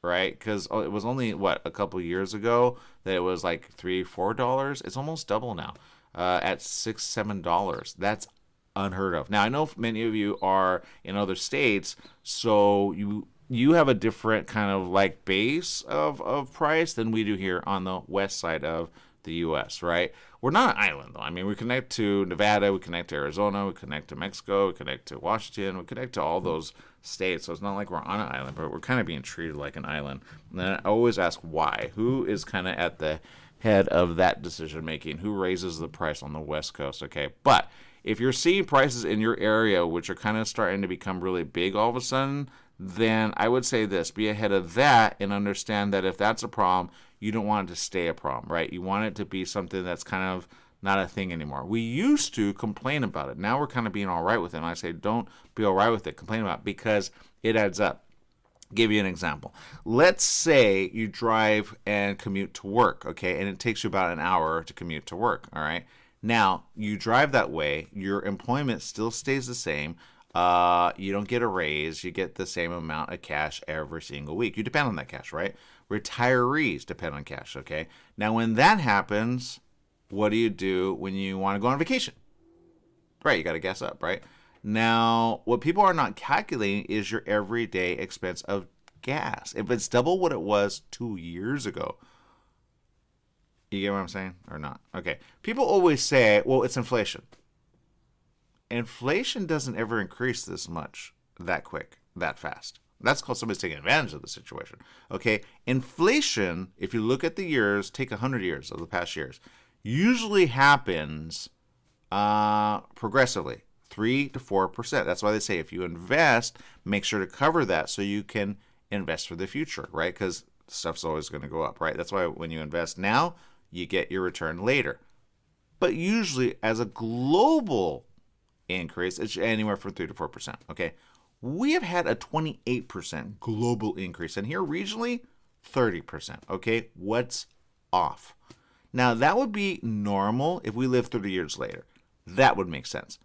right? Because it was only, a couple years ago that it was like $3, $4. It's almost double now, at $6, $7. That's unheard of. Now, I know many of you are in other states, so you have a different kind of like base of price than we do here on the west side of the U.S., right? We're not an island, though. I mean, we connect to Nevada, we connect to Arizona, we connect to Mexico, we connect to Washington, we connect to all those states. So it's not like we're on an island, but we're kind of being treated like an island. And then I always ask why. Who is kind of at the head of that decision making? Who raises the price on the West Coast? Okay, but if you're seeing prices in your area which are kind of starting to become really big all of a sudden, then I would say this: be ahead of that and understand that if that's a problem, you don't want it to stay a problem, right? You want it to be something that's kind of not a thing anymore. We used to complain about it. Now we're kind of being all right with it. And I say don't be all right with it, complain about it, because it adds up. Give you an example. Let's say you drive and commute to work, okay, and it takes you about an hour to commute to work, all right? Now, you drive that way, your employment still stays the same. You don't get a raise. You get the same amount of cash every single week. You depend on that cash, right? Retirees depend on cash, okay? Now, when that happens, what do you do when you want to go on vacation? Right, you got to gas up, right? Now, what people are not calculating is your everyday expense of gas. If it's double what it was 2 years ago, you get what I'm saying or not? Okay. People always say, well, it's inflation. Inflation doesn't ever increase this much, that quick, that fast. That's called somebody's taking advantage of the situation. Okay. Inflation, if you look at the years, take 100 years of the past years, usually happens progressively, 3 to 4%. That's why they say if you invest, make sure to cover that so you can invest for the future, right? Because stuff's always going to go up, right? That's why when you invest now, you get your return later. But usually as a global increase, it's anywhere from 3 to 4%, okay? We have had a 28% global increase, and here regionally, 30%, okay? What's off? Now, that would be normal if we live 30 years later. That would make sense.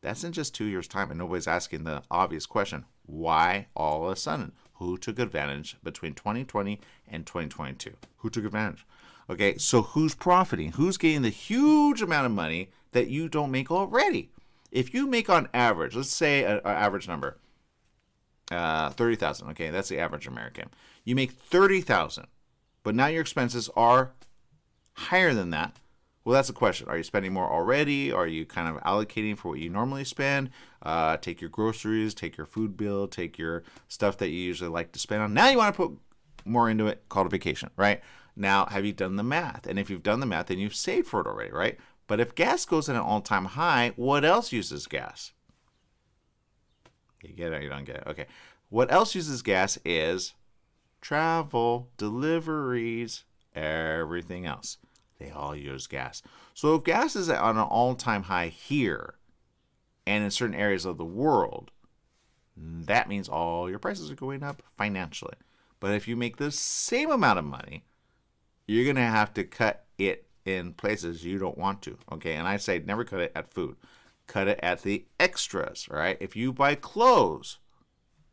That's in just 2 years' time, and nobody's asking the obvious question, why all of a sudden? Who took advantage between 2020 and 2022? Who took advantage? Okay, so who's profiting? Who's getting the huge amount of money that you don't make already? If you make on average, let's say an average number, 30,000. Okay, that's the average American. You make 30,000, but now your expenses are higher than that. Well, that's the question. Are you spending more already? Are you kind of allocating for what you normally spend? Take your groceries, take your food bill, take your stuff that you usually like to spend on. Now you want to put more into it, called a vacation, right? Now, have you done the math? And if you've done the math, then you've saved for it already, right? But if gas goes at an all-time high, what else uses gas? You get it or you don't get it? Okay. What else uses gas is travel, deliveries, everything else. They all use gas. So if gas is on an all-time high here and in certain areas of the world, that means all your prices are going up financially. But if you make the same amount of money, you're going to have to cut it in places you don't want to. Okay, and I say never cut it at food. Cut it at the extras, right? If you buy clothes,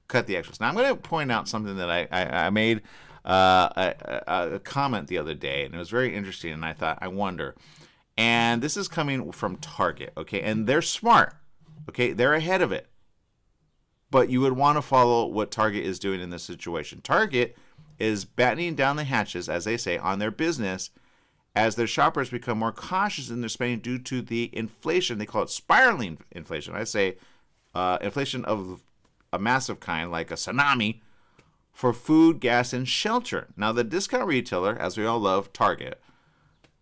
cut the extras. Now I'm going to point out something that I made a comment the other day, and it was very interesting, and I thought, I wonder. And this is coming from Target, okay? And they're smart, okay? They're ahead of it. But you would want to follow what Target is doing in this situation. Target is battening down the hatches, as they say, on their business as their shoppers become more cautious in their spending due to the inflation. They call it spiraling inflation. I say inflation of a massive kind, like a tsunami, for food, gas, and shelter. Now, the discount retailer, as we all love, Target,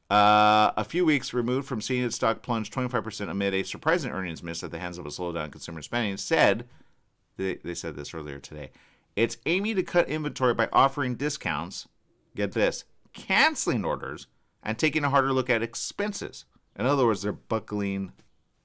a few weeks removed from seeing its stock plunge 25% amid a surprising earnings miss at the hands of a slowdown in consumer spending, said, they said this earlier today, it's aiming to cut inventory by offering discounts, get this, canceling orders, and taking a harder look at expenses. In other words, they're buckling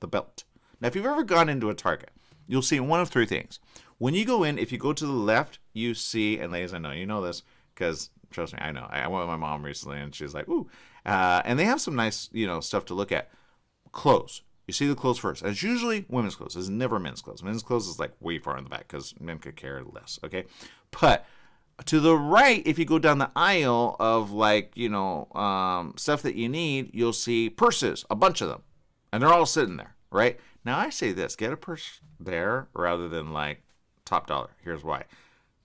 the belt. Now, if you've ever gone into a Target, you'll see one of three things. When you go in, if you go to the left, you see, and ladies, I know you know this, because trust me, I know. I went with my mom recently, and she's like, ooh. And they have some nice, stuff to look at. Clothes. You see the clothes first. And it's usually women's clothes. It's never men's clothes. Men's clothes is like way far in the back because men could care less, okay? But to the right, if you go down the aisle of stuff that you need, you'll see purses, a bunch of them. And they're all sitting there, right? Now, I say this. Get a purse there rather than top dollar. Here's why.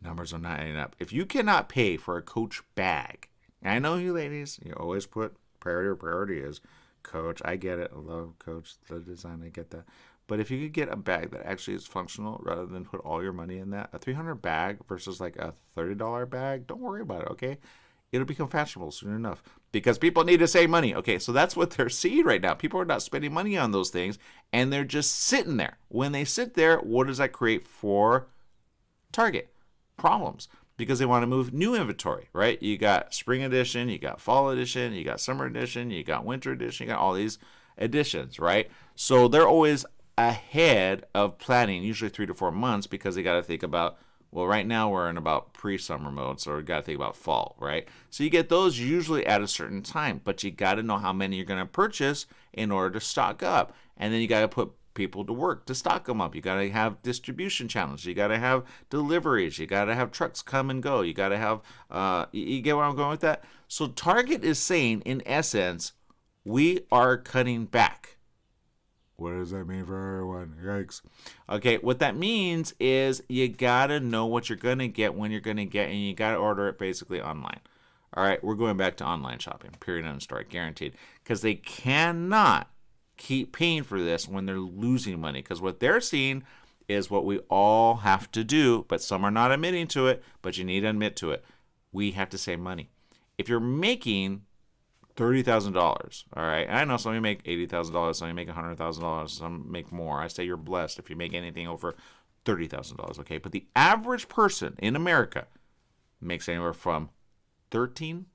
Numbers are not adding up. If you cannot pay for a Coach bag, and I know you ladies, you always put priority is Coach. I get it. I love Coach, the design. I get that. But if you could get a bag that actually is functional rather than put all your money in that, a $300 bag versus like a $30 bag, don't worry about it, okay? It'll become fashionable soon enough because people need to save money. Okay, so that's what they're seeing right now. People are not spending money on those things, and they're just sitting there. When they sit there, what does that create for Target? Problems. Because they want to move new inventory, right? You got spring edition, you got fall edition, you got summer edition, you got winter edition, you got all these editions, right? So they're always ahead of planning, usually 3 to 4 months, because they got to think about, well, right now we're in about pre-summer mode, so we got to think about fall, right? So you get those usually at a certain time, but you got to know how many you're going to purchase in order to stock up. And then you got to put people to work to stock them up. You got to have distribution channels. You got to have deliveries. You got to have trucks come and go. You got to have, you get where I'm going with that? So Target is saying, in essence, we are cutting back. What does that mean for everyone? Yikes. Okay, what that means is you got to know what you're going to get when you're going to get, and you got to order it basically online. All right, we're going back to online shopping, period, end of story, guaranteed. Because they cannot keep paying for this when they're losing money. Because what they're seeing is what we all have to do, but some are not admitting to it, but you need to admit to it. We have to save money. If you're making $30,000, all right? And I know some of you make $80,000, some of you make $100,000, some make more. I say you're blessed if you make anything over $30,000, okay? But the average person in America makes anywhere from $13,000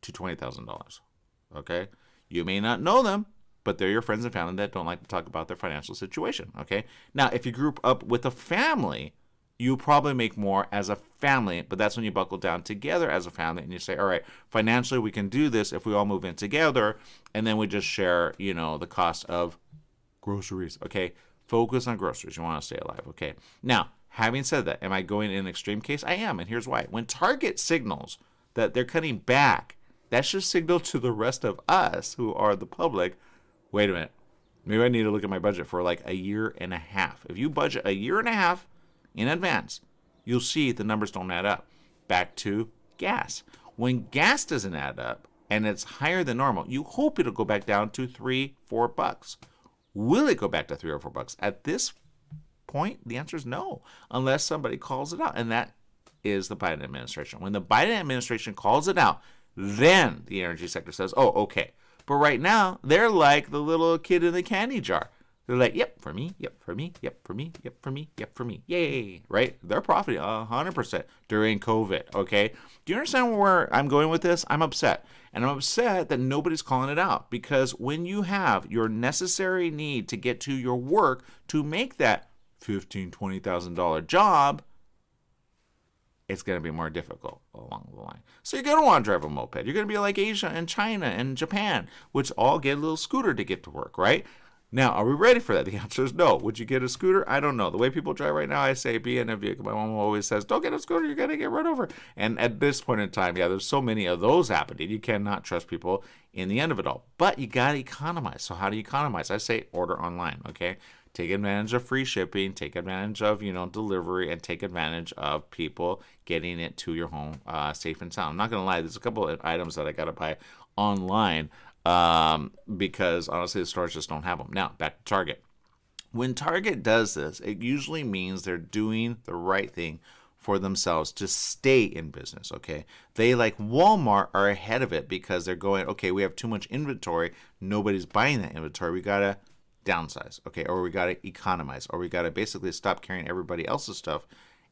to $20,000, okay? You may not know them, but they're your friends and family that don't like to talk about their financial situation, okay? Now, if you group up with a family, you probably make more as a family, but that's when you buckle down together as a family and you say, all right, financially we can do this if we all move in together, and then we just share, you know, the cost of groceries, okay? Focus on groceries. You want to stay alive, okay? Now, having said that, am I going in an extreme case? I am, and here's why. When Target signals that they're cutting back, that should signal to the rest of us who are the public, wait a minute, maybe I need to look at my budget for like a year and a half. If you budget a year and a half in advance, you'll see the numbers don't add up. Back to gas. When gas doesn't add up and it's higher than normal, you hope it'll go back down to $3-4. Will it go back to $3 or $4? At this point, the answer is no, unless somebody calls it out, and that is the Biden administration. When the Biden administration calls it out, then the energy sector says, oh, okay. But right now, they're like the little kid in the candy jar. They're like, yep, for me, yep, for me, yep, for me, yep, for me, yep, for me. Yay, right? They're profiting 100% during COVID, okay? Do you understand where I'm going with this? I'm upset. And I'm upset that nobody's calling it out, because when you have your necessary need to get to your work to make that $15,000, $20,000 job, it's going to be more difficult along the line. So you're going to want to drive a moped. You're going to be like Asia and China and Japan, which all get a little scooter to get to work, right? Now, are we ready for that? The answer is no. Would you get a scooter? I don't know. The way people drive right now, I say be in a vehicle. My mom always says, don't get a scooter. You're going to get run over. And at this point in time, yeah, there's so many of those happening. You cannot trust people in the end of it all. But you got to economize. So how do you economize? I say order online, okay? Take advantage of free shipping, take advantage of, delivery, and take advantage of people getting it to your home safe and sound. I'm not going to lie, there's a couple of items that I got to buy online because, honestly, the stores just don't have them. Now, back to Target. When Target does this, it usually means they're doing the right thing for themselves to stay in business, okay? They, like Walmart, are ahead of it because they're going, okay, we have too much inventory. Nobody's buying that inventory. We got to downsize, okay, or we got to economize, or we got to basically stop carrying everybody else's stuff.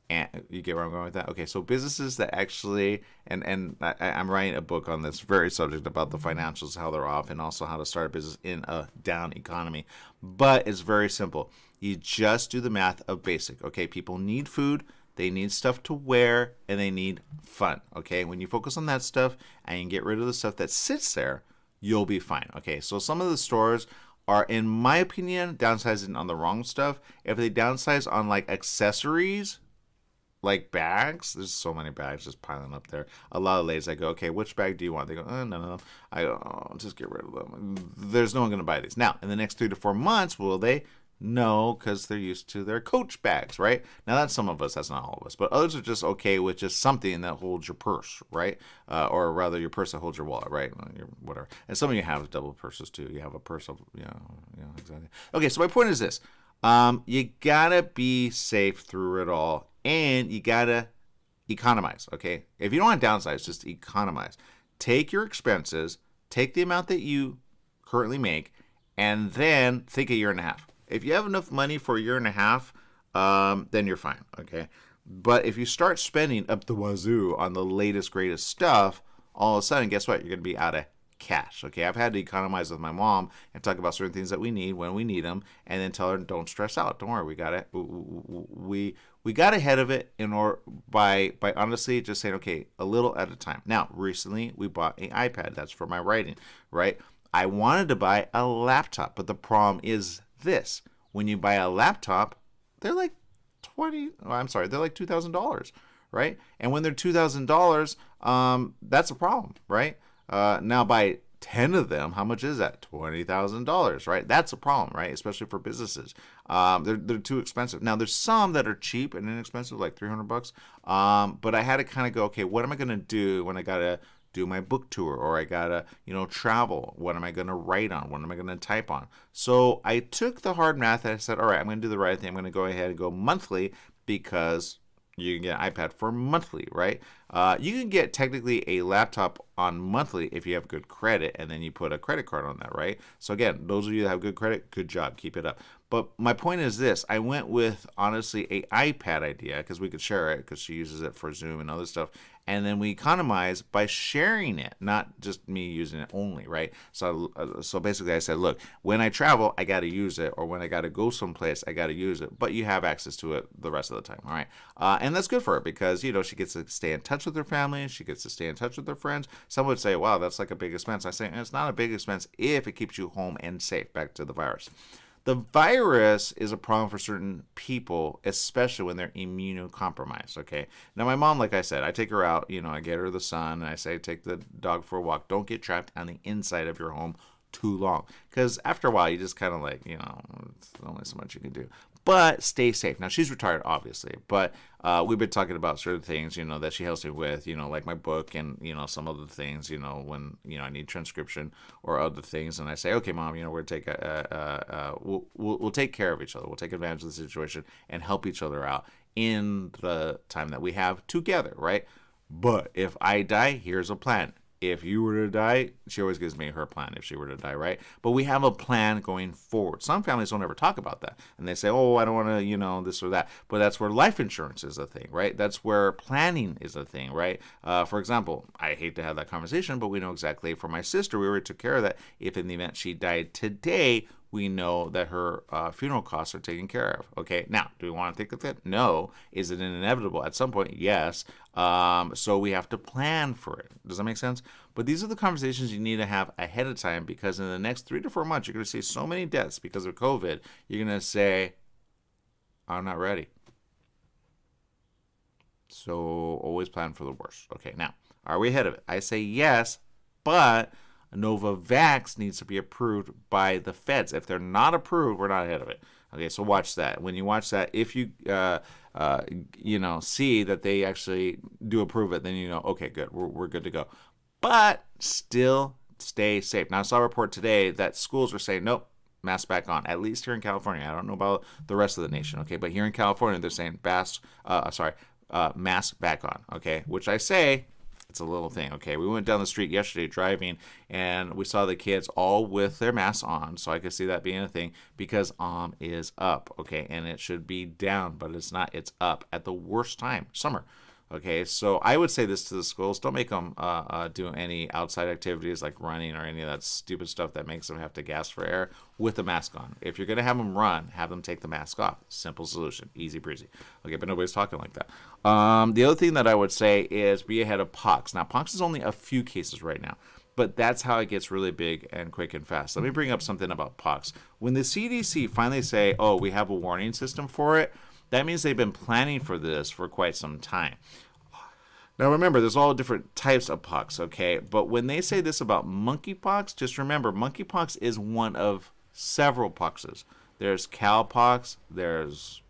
And you get where I'm going with that? Okay, so businesses that actually, and I'm writing a book on this very subject about the financials, how they're off, and also how to start a business in a down economy. But it's very simple. You just do the math of basic, okay? People need food, they need stuff to wear, and they need fun, okay? When you focus on that stuff and you get rid of the stuff that sits there, you'll be fine, okay? So some of the stores are, in my opinion, downsizing on the wrong stuff. If they downsize on like accessories, like bags, there's so many bags just piling up there. A lot of ladies, I go, okay, which bag do you want? They go, none of them. I go, oh, just get rid of them. There's no one going to buy these. Now, in the next 3 to 4 months, will they? No, because they're used to their Coach bags, right? Now, that's some of us, that's not all of us, but others are just okay with just something that holds your purse, right? Or rather, your purse that holds your wallet, right? Whatever. And some of you have double purses too. You have a purse of, exactly. Okay, so my point is this. You gotta be safe through it all, and you gotta economize, okay? If you don't want to downsize, just economize. Take your expenses, take the amount that you currently make, and then think a year and a half. If you have enough money for a year and a half, then you're fine, okay? But if you start spending up the wazoo on the latest, greatest stuff, all of a sudden, guess what? You're going to be out of cash, okay? I've had to economize with my mom and talk about certain things that we need when we need them, and then tell her, don't stress out. Don't worry, we got it. We got ahead of it in order by honestly just saying, okay, a little at a time. Now, recently, we bought an iPad. That's for my writing, right? I wanted to buy a laptop, but the problem is this. When you buy a laptop, they're like they're like $2,000, right? And when they're $2,000, that's a problem, right? Now buy 10 of them, how much is that? $20,000, right? That's a problem, right? Especially for businesses. They're too expensive. Now there's some that are cheap and inexpensive, like $300. But I had to kind of go, okay, what am I going to do when I got to do my book tour, or I gotta, travel? What am I gonna write on? What am I gonna type on? So I took the hard math and I said, all right, I'm gonna do the right thing. I'm gonna go ahead and go monthly, because you can get an iPad for monthly, right? You can get technically a laptop on monthly if you have good credit, and then you put a credit card on that, right? So again, those of you that have good credit, good job, keep it up. But my point is this: I went with honestly a iPad idea because we could share it, because she uses it for Zoom and other stuff. And then we economize by sharing it, not just me using it only, right? So basically I said, look, when I travel, I got to use it, or when I got to go someplace, I got to use it. But you have access to it the rest of the time, all right? And that's good for her because, she gets to stay in touch with her family. She gets to stay in touch with her friends. Some would say, wow, that's like a big expense. I say, it's not a big expense if it keeps you home and safe. Back to the virus. The virus is a problem for certain people, especially when they're immunocompromised, okay? Now, my mom, like I said, I take her out, I get her the sun, and I say, take the dog for a walk. Don't get trapped on the inside of your home too long, because after a while, you just kind of like, it's only so much you can do. But stay safe. Now, she's retired, obviously, but we've been talking about certain things, that she helps me with, like my book and, some other things, when, I need transcription or other things. And I say, okay, Mom, we're going to take we'll take care of each other. We'll take advantage of the situation and help each other out in the time that we have together, right? But if I die, here's a plan. If you were to die, she always gives me her plan if she were to die, right? But we have a plan going forward. Some families don't ever talk about that. And they say, oh, I don't want to, this or that. But that's where life insurance is a thing, right? That's where planning is a thing, right? For example, I hate to have that conversation, but we know exactly for my sister, we already took care of that. If in the event she died today, we know that her funeral costs are taken care of. Okay, now, do we want to think of that? No. Is it inevitable? At some point, yes. So we have to plan for it. Does that make sense? But these are the conversations you need to have ahead of time, because in the next 3 to 4 months, you're going to see so many deaths because of COVID. You're going to say, I'm not ready. So always plan for the worst. Okay, now, are we ahead of it? I say yes, but Novavax needs to be approved by the feds. If they're not approved, we're not ahead of it. Okay, so watch that. When you watch that, if you see that they actually do approve it, then okay, good, we're good to go. But still stay safe. Now, I saw a report today that schools are saying, nope, mask back on, at least here in California. I don't know about the rest of the nation, okay? But here in California, they're saying mask back on, okay? Which I say, it's a little thing, okay? We went down the street yesterday driving, and we saw the kids all with their masks on, so I could see that being a thing, because is up, okay? And it should be down, but it's not. It's up at the worst time, summer. Okay, so I would say this to the schools: don't make them do any outside activities like running or any of that stupid stuff that makes them have to gasp for air with a mask on. If you're going to have them run, have them take the mask off. Simple solution, easy breezy. Okay, but nobody's talking like that. The other thing that I would say is be ahead of pox. Now, pox is only a few cases right now, but that's how it gets really big and quick and fast. Let me bring up something about pox. When the CDC finally say, oh, we have a warning system for it, that means they've been planning for this for quite some time. Now remember, there's all different types of pox, okay? But when they say this about monkeypox, just remember, monkeypox is one of several poxes. There's cowpox. There's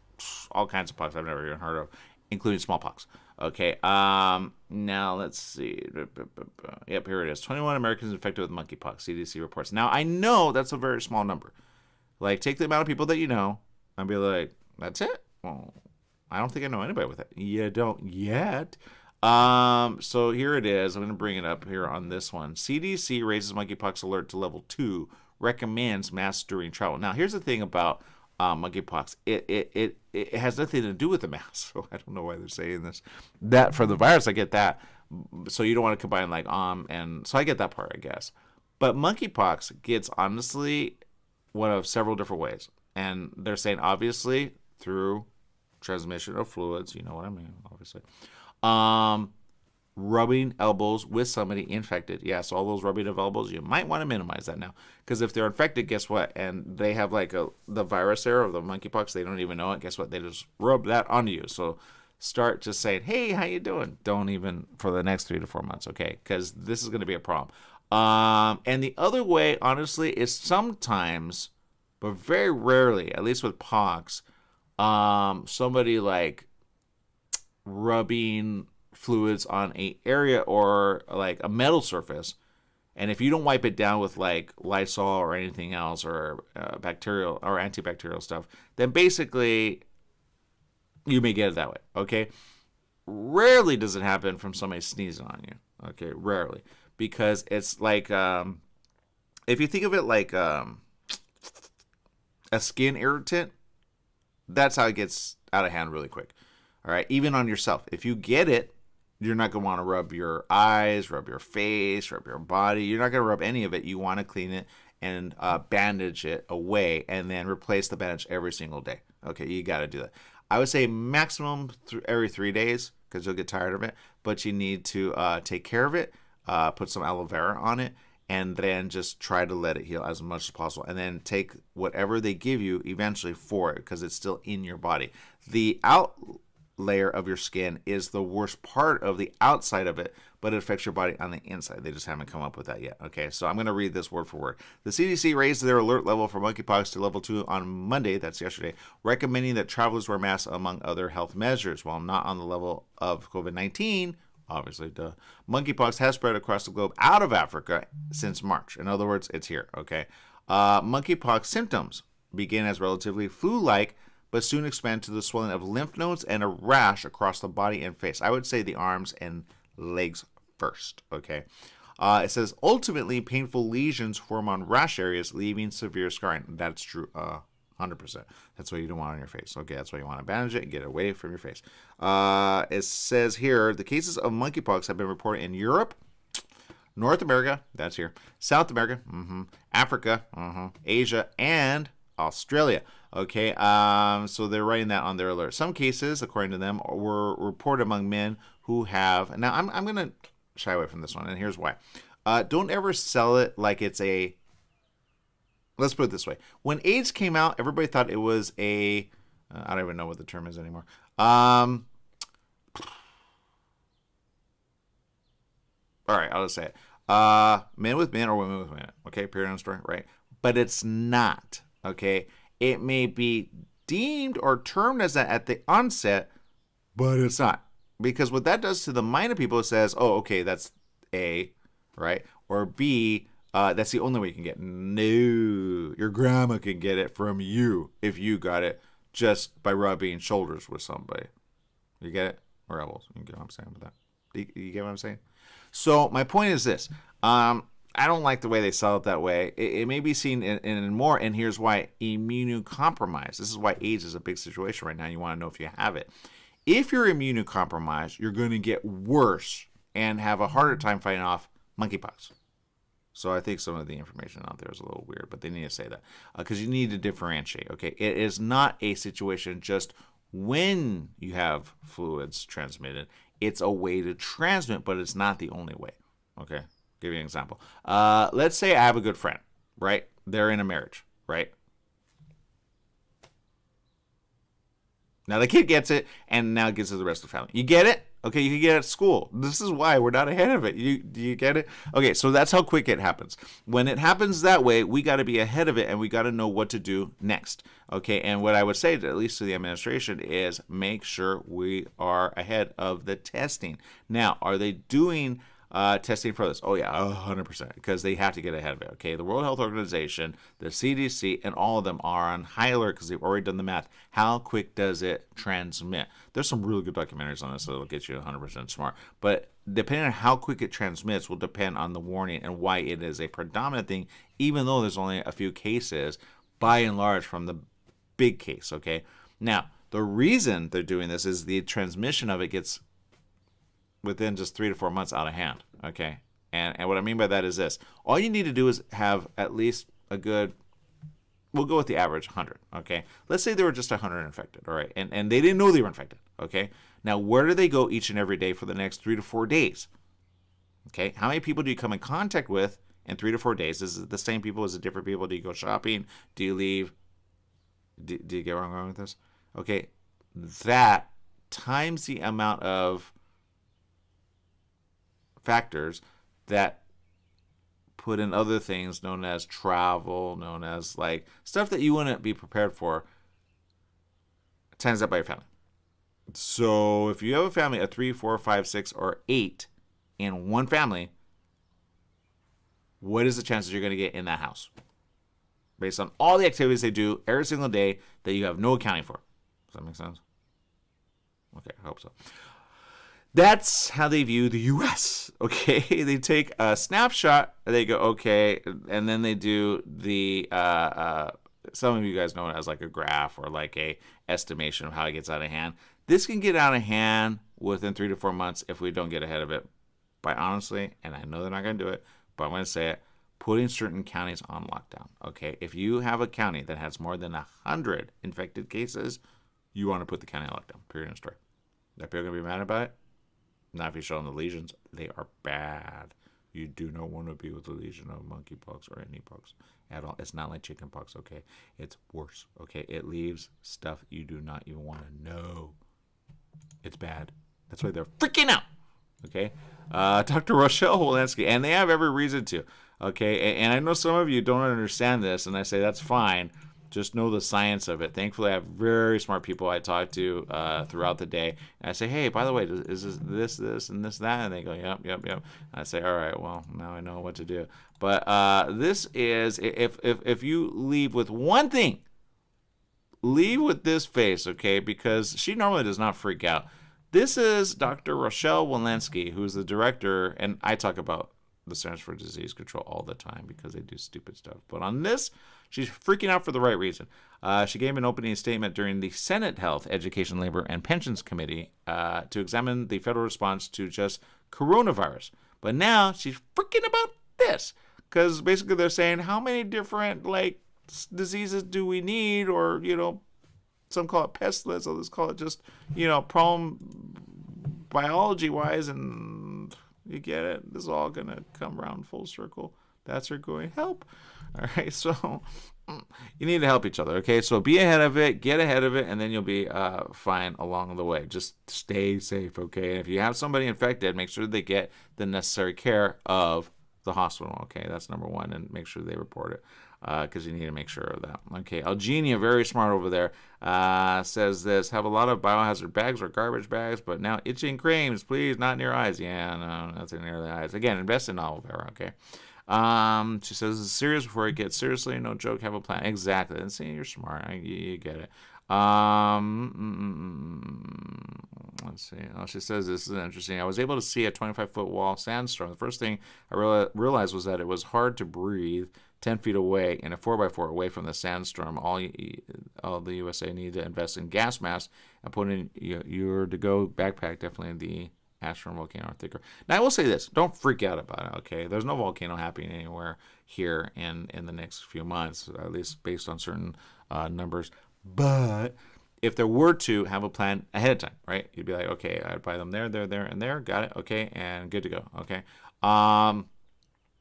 all kinds of pox I've never even heard of, including smallpox. Okay, now let's see. Yep, here it is. 21 Americans infected with monkeypox, CDC reports. Now, I know that's a very small number. Like, take the amount of people that you know and be like, that's it? Well, I don't think I know anybody with it. You don't yet. So here it is. I'm going to bring it up here on this one. CDC raises monkeypox alert to level 2, recommends masks during travel. Now, here's the thing about monkeypox. It has nothing to do with the mask. So I don't know why they're saying this. That for the virus, I get that. So you don't want to combine like and so I get that part, I guess. But monkeypox gets honestly one of several different ways, and they're saying obviously through transmission of fluids. You know what I mean, obviously. Rubbing elbows with somebody infected. Yes, all those rubbing of elbows, you might want to minimize that now. Because if they're infected, guess what? And they have like the virus there of the monkeypox, they don't even know it. Guess what? They just rub that onto you. So start just saying, hey, how you doing? Don't even for the next 3 to 4 months, okay? Because this is going to be a problem. And the other way, honestly, is sometimes, but very rarely, at least with pox, somebody like rubbing fluids on a area or like a metal surface, and if you don't wipe it down with like Lysol or anything else or bacterial or antibacterial stuff, then basically you may get it that way. Okay, rarely does it happen from somebody sneezing on you. Okay, rarely, because it's like if you think of it like a skin irritant, that's how it gets out of hand really quick. All right, even on yourself, if you get it, you're not going to want to rub your eyes, rub your face, rub your body. You're not going to rub any of it. You want to clean it and bandage it away and then replace the bandage every single day. Okay, you got to do that. I would say maximum every 3 days because you'll get tired of it. But you need to take care of it, put some aloe vera on it, and then just try to let it heal as much as possible. And then take whatever they give you eventually for it because it's still in your body. The out layer of your skin is the worst part of the outside of it, but it affects your body on the inside. They just haven't come up with that yet. Okay, so I'm going to read this word for word. The CDC raised their alert level for monkeypox to level 2 on Monday, that's yesterday, recommending that travelers wear masks among other health measures. While not on the level of COVID-19, obviously, monkeypox has spread across the globe out of Africa since March. In other words, it's here, okay? Monkeypox symptoms begin as relatively flu-like, but soon expand to the swelling of lymph nodes and a rash across the body and face. I would say the arms and legs first, okay? It says, ultimately, painful lesions form on rash areas, leaving severe scarring. That's true, 100%. That's what you don't want on your face. Okay, that's why you want to bandage it and get it away from your face. It says here, the cases of monkeypox have been reported in Europe, North America, that's here, South America, Africa, Asia, and Australia. Okay, so they're writing that on their alert. Some cases, according to them, were reported among men who have. Now, I'm going to shy away from this one, and here's why. Don't ever sell it like it's a. Let's put it this way. When AIDS came out, everybody thought it was a. I don't even know what the term is anymore. All right, I'll just say it. Men with men or women with women. Okay, period on story, right? But it's not. Okay. It may be deemed or termed as that at the onset, but it's not. Because what that does to the mind of people, it says, oh, okay, that's A, right? Or B, that's the only way you can get it. No, your grandma can get it from you if you got it just by rubbing shoulders with somebody. You get it? Or elbows. You get what I'm saying with that? You get what I'm saying? So my point is this. I don't like the way they sell it that way. It may be seen in more, and here's why: immunocompromised. This is why AIDS is a big situation right now. You want to know if you have it. If you're immunocompromised, you're going to get worse and have a harder time fighting off monkeypox. So I think some of the information out there is a little weird, but they need to say that because you need to differentiate. Okay, it is not a situation just when you have fluids transmitted. It's a way to transmit, but it's not the only way. Okay. Give you an example. Let's say I have a good friend, right? They're in a marriage, right? Now the kid gets it, and now it gets to the rest of the family. You get it? Okay, you can get it at school. This is why we're not ahead of it. Do you get it? Okay, so that's how quick it happens. When it happens that way, we got to be ahead of it, and we got to know what to do next. Okay, and what I would say, at least to the administration, is make sure we are ahead of the testing. Now, are they doing testing for this? Oh yeah, 100%, because they have to get ahead of it. Okay, the World Health Organization, the CDC, and all of them are on high alert because they've already done the math. How quick does it transmit? There's some really good documentaries on this that'll get you 100% smart. But depending on how quick it transmits will depend on the warning and why it is a predominant thing, even though there's only a few cases, by and large, from the big case. Okay, now the reason they're doing this is the transmission of it gets within just 3 to 4 months out of hand. Okay, and what I mean by that is this: all you need to do is have at least a good, we'll go with the average 100. Okay, let's say there were just 100 infected. All right, and they didn't know they were infected. Okay, now where do they go each and every day for the next 3 to 4 days? Okay, how many people do you come in contact with in 3 to 4 days? Is it the same people? Is it different people? Do you go shopping? Do you leave? Do you get where I'm going with this? Okay, that times the amount of factors that put in other things known as travel, known as like stuff that you wouldn't be prepared for, times that by your family. So if you have a family of 3, 4, 5, 6, or 8 in one family, what is the chances you're going to get in that house? Based on all the activities they do every single day that you have no accounting for. Does that make sense? Okay, I hope so. That's how they view the U.S. Okay, they take a snapshot, they go, okay, and then they do the, some of you guys know it as like a graph or like a estimation of how it gets out of hand. This can get out of hand within 3 to 4 months if we don't get ahead of it. By honestly, and I know they're not going to do it, but I'm going to say it, putting certain counties on lockdown. Okay, if you have a county that has more than 100 infected cases, you want to put the county on lockdown. Period and story. Are people going to be mad about it? Not if you show them the lesions. They are bad. You do not want to be with a lesion of monkeypox or any pox at all. It's not like chickenpox, okay? It's worse, okay? It leaves stuff you do not even want to know. It's bad. That's why they're freaking out, okay? Dr. Rochelle Walensky, and they have every reason to, okay? And I know some of you don't understand this, and I say that's fine. Just know the science of it. Thankfully, I have very smart people I talk to throughout the day. And I say, hey, by the way, is this, and this, that? And they go, yep. And I say, all right, well, now I know what to do. But this is, if you leave with one thing, leave with this face, okay? Because she normally does not freak out. This is Dr. Rochelle Walensky, who's the director, and I talk about the Centers for Disease Control all the time because they do stupid stuff. But on this, she's freaking out for the right reason. She gave an opening statement during the Senate Health, Education, Labor, and Pensions Committee to examine the federal response to just coronavirus. But now she's freaking about this because basically they're saying how many different like diseases do we need, or some call it pestilence, others call it just problem biology-wise, and you get it. This is all going to come around full circle. That's her going, help. All right, so you need to help each other, okay? So be ahead of it, get ahead of it, and then you'll be fine along the way. Just stay safe, okay? And if you have somebody infected, make sure they get the necessary care of the hospital, okay? That's number one, and make sure they report it because you need to make sure of that. Okay, Algenia, very smart over there, says this: have a lot of biohazard bags or garbage bags, but now itching creams, please, not near eyes. Yeah, no, nothing near the eyes. Again, invest in aloe vera, okay? She says, it's serious before it gets seriously. No joke, have a plan. Exactly. And see, you're smart. You get it. Let's see. Oh, she says, this is interesting. I was able to see a 25-foot wall sandstorm. The first thing I realized was that it was hard to breathe 10 feet away in a 4x4 away from the sandstorm. All the USA need to invest in gas masks and put in your to-go backpack, definitely the Ashburn volcano or thicker. Now I will say this: don't freak out about it. Okay, there's no volcano happening anywhere here in the next few months, at least based on certain numbers. But if there were to have a plan ahead of time, right? You'd be like, okay, I'd buy them there, and there. Got it. Okay, and good to go. Okay.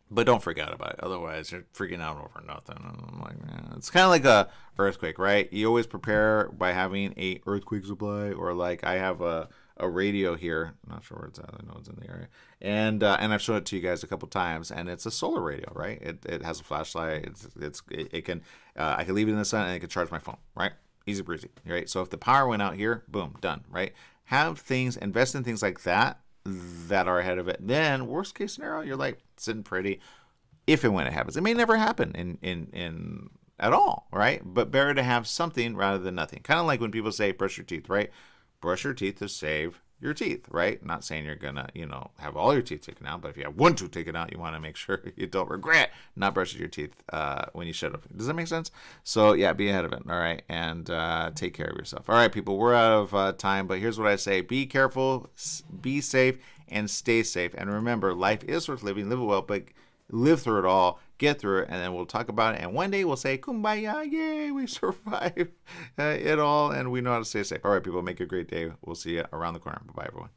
But don't freak out about it. Otherwise, you're freaking out over nothing. And I'm like, man, it's kind of like a earthquake, right? You always prepare by having a earthquake supply, or like I have a a radio here. I'm not sure where it's at. I know it's in the area. And I've shown it to you guys a couple times, and it's a solar radio, right? It has a flashlight. It can I can leave it in the sun and it can charge my phone, right? Easy breezy, right? So if the power went out here, boom, done, right? Invest in things like that are ahead of it. Then worst case scenario, you're like sitting pretty. If and when it happens, it may never happen in at all, right? But better to have something rather than nothing. Kind of like when people say brush your teeth, right? Brush your teeth to save your teeth, right? Not saying you're gonna, have all your teeth taken out, but if you have one tooth taken out, you want to make sure you don't regret not brushing your teeth when you should have. Does that make sense? So yeah, be ahead of it, all right? And take care of yourself. All right, people, we're out of time, but here's what I say: be careful, be safe, and stay safe. And remember, life is worth living. Live it well, but live through it all, get through it, and then we'll talk about it. And one day we'll say, kumbaya, yay, we survived it all, and we know how to stay safe. All right, people, make a great day. We'll see you around the corner. Bye-bye, everyone.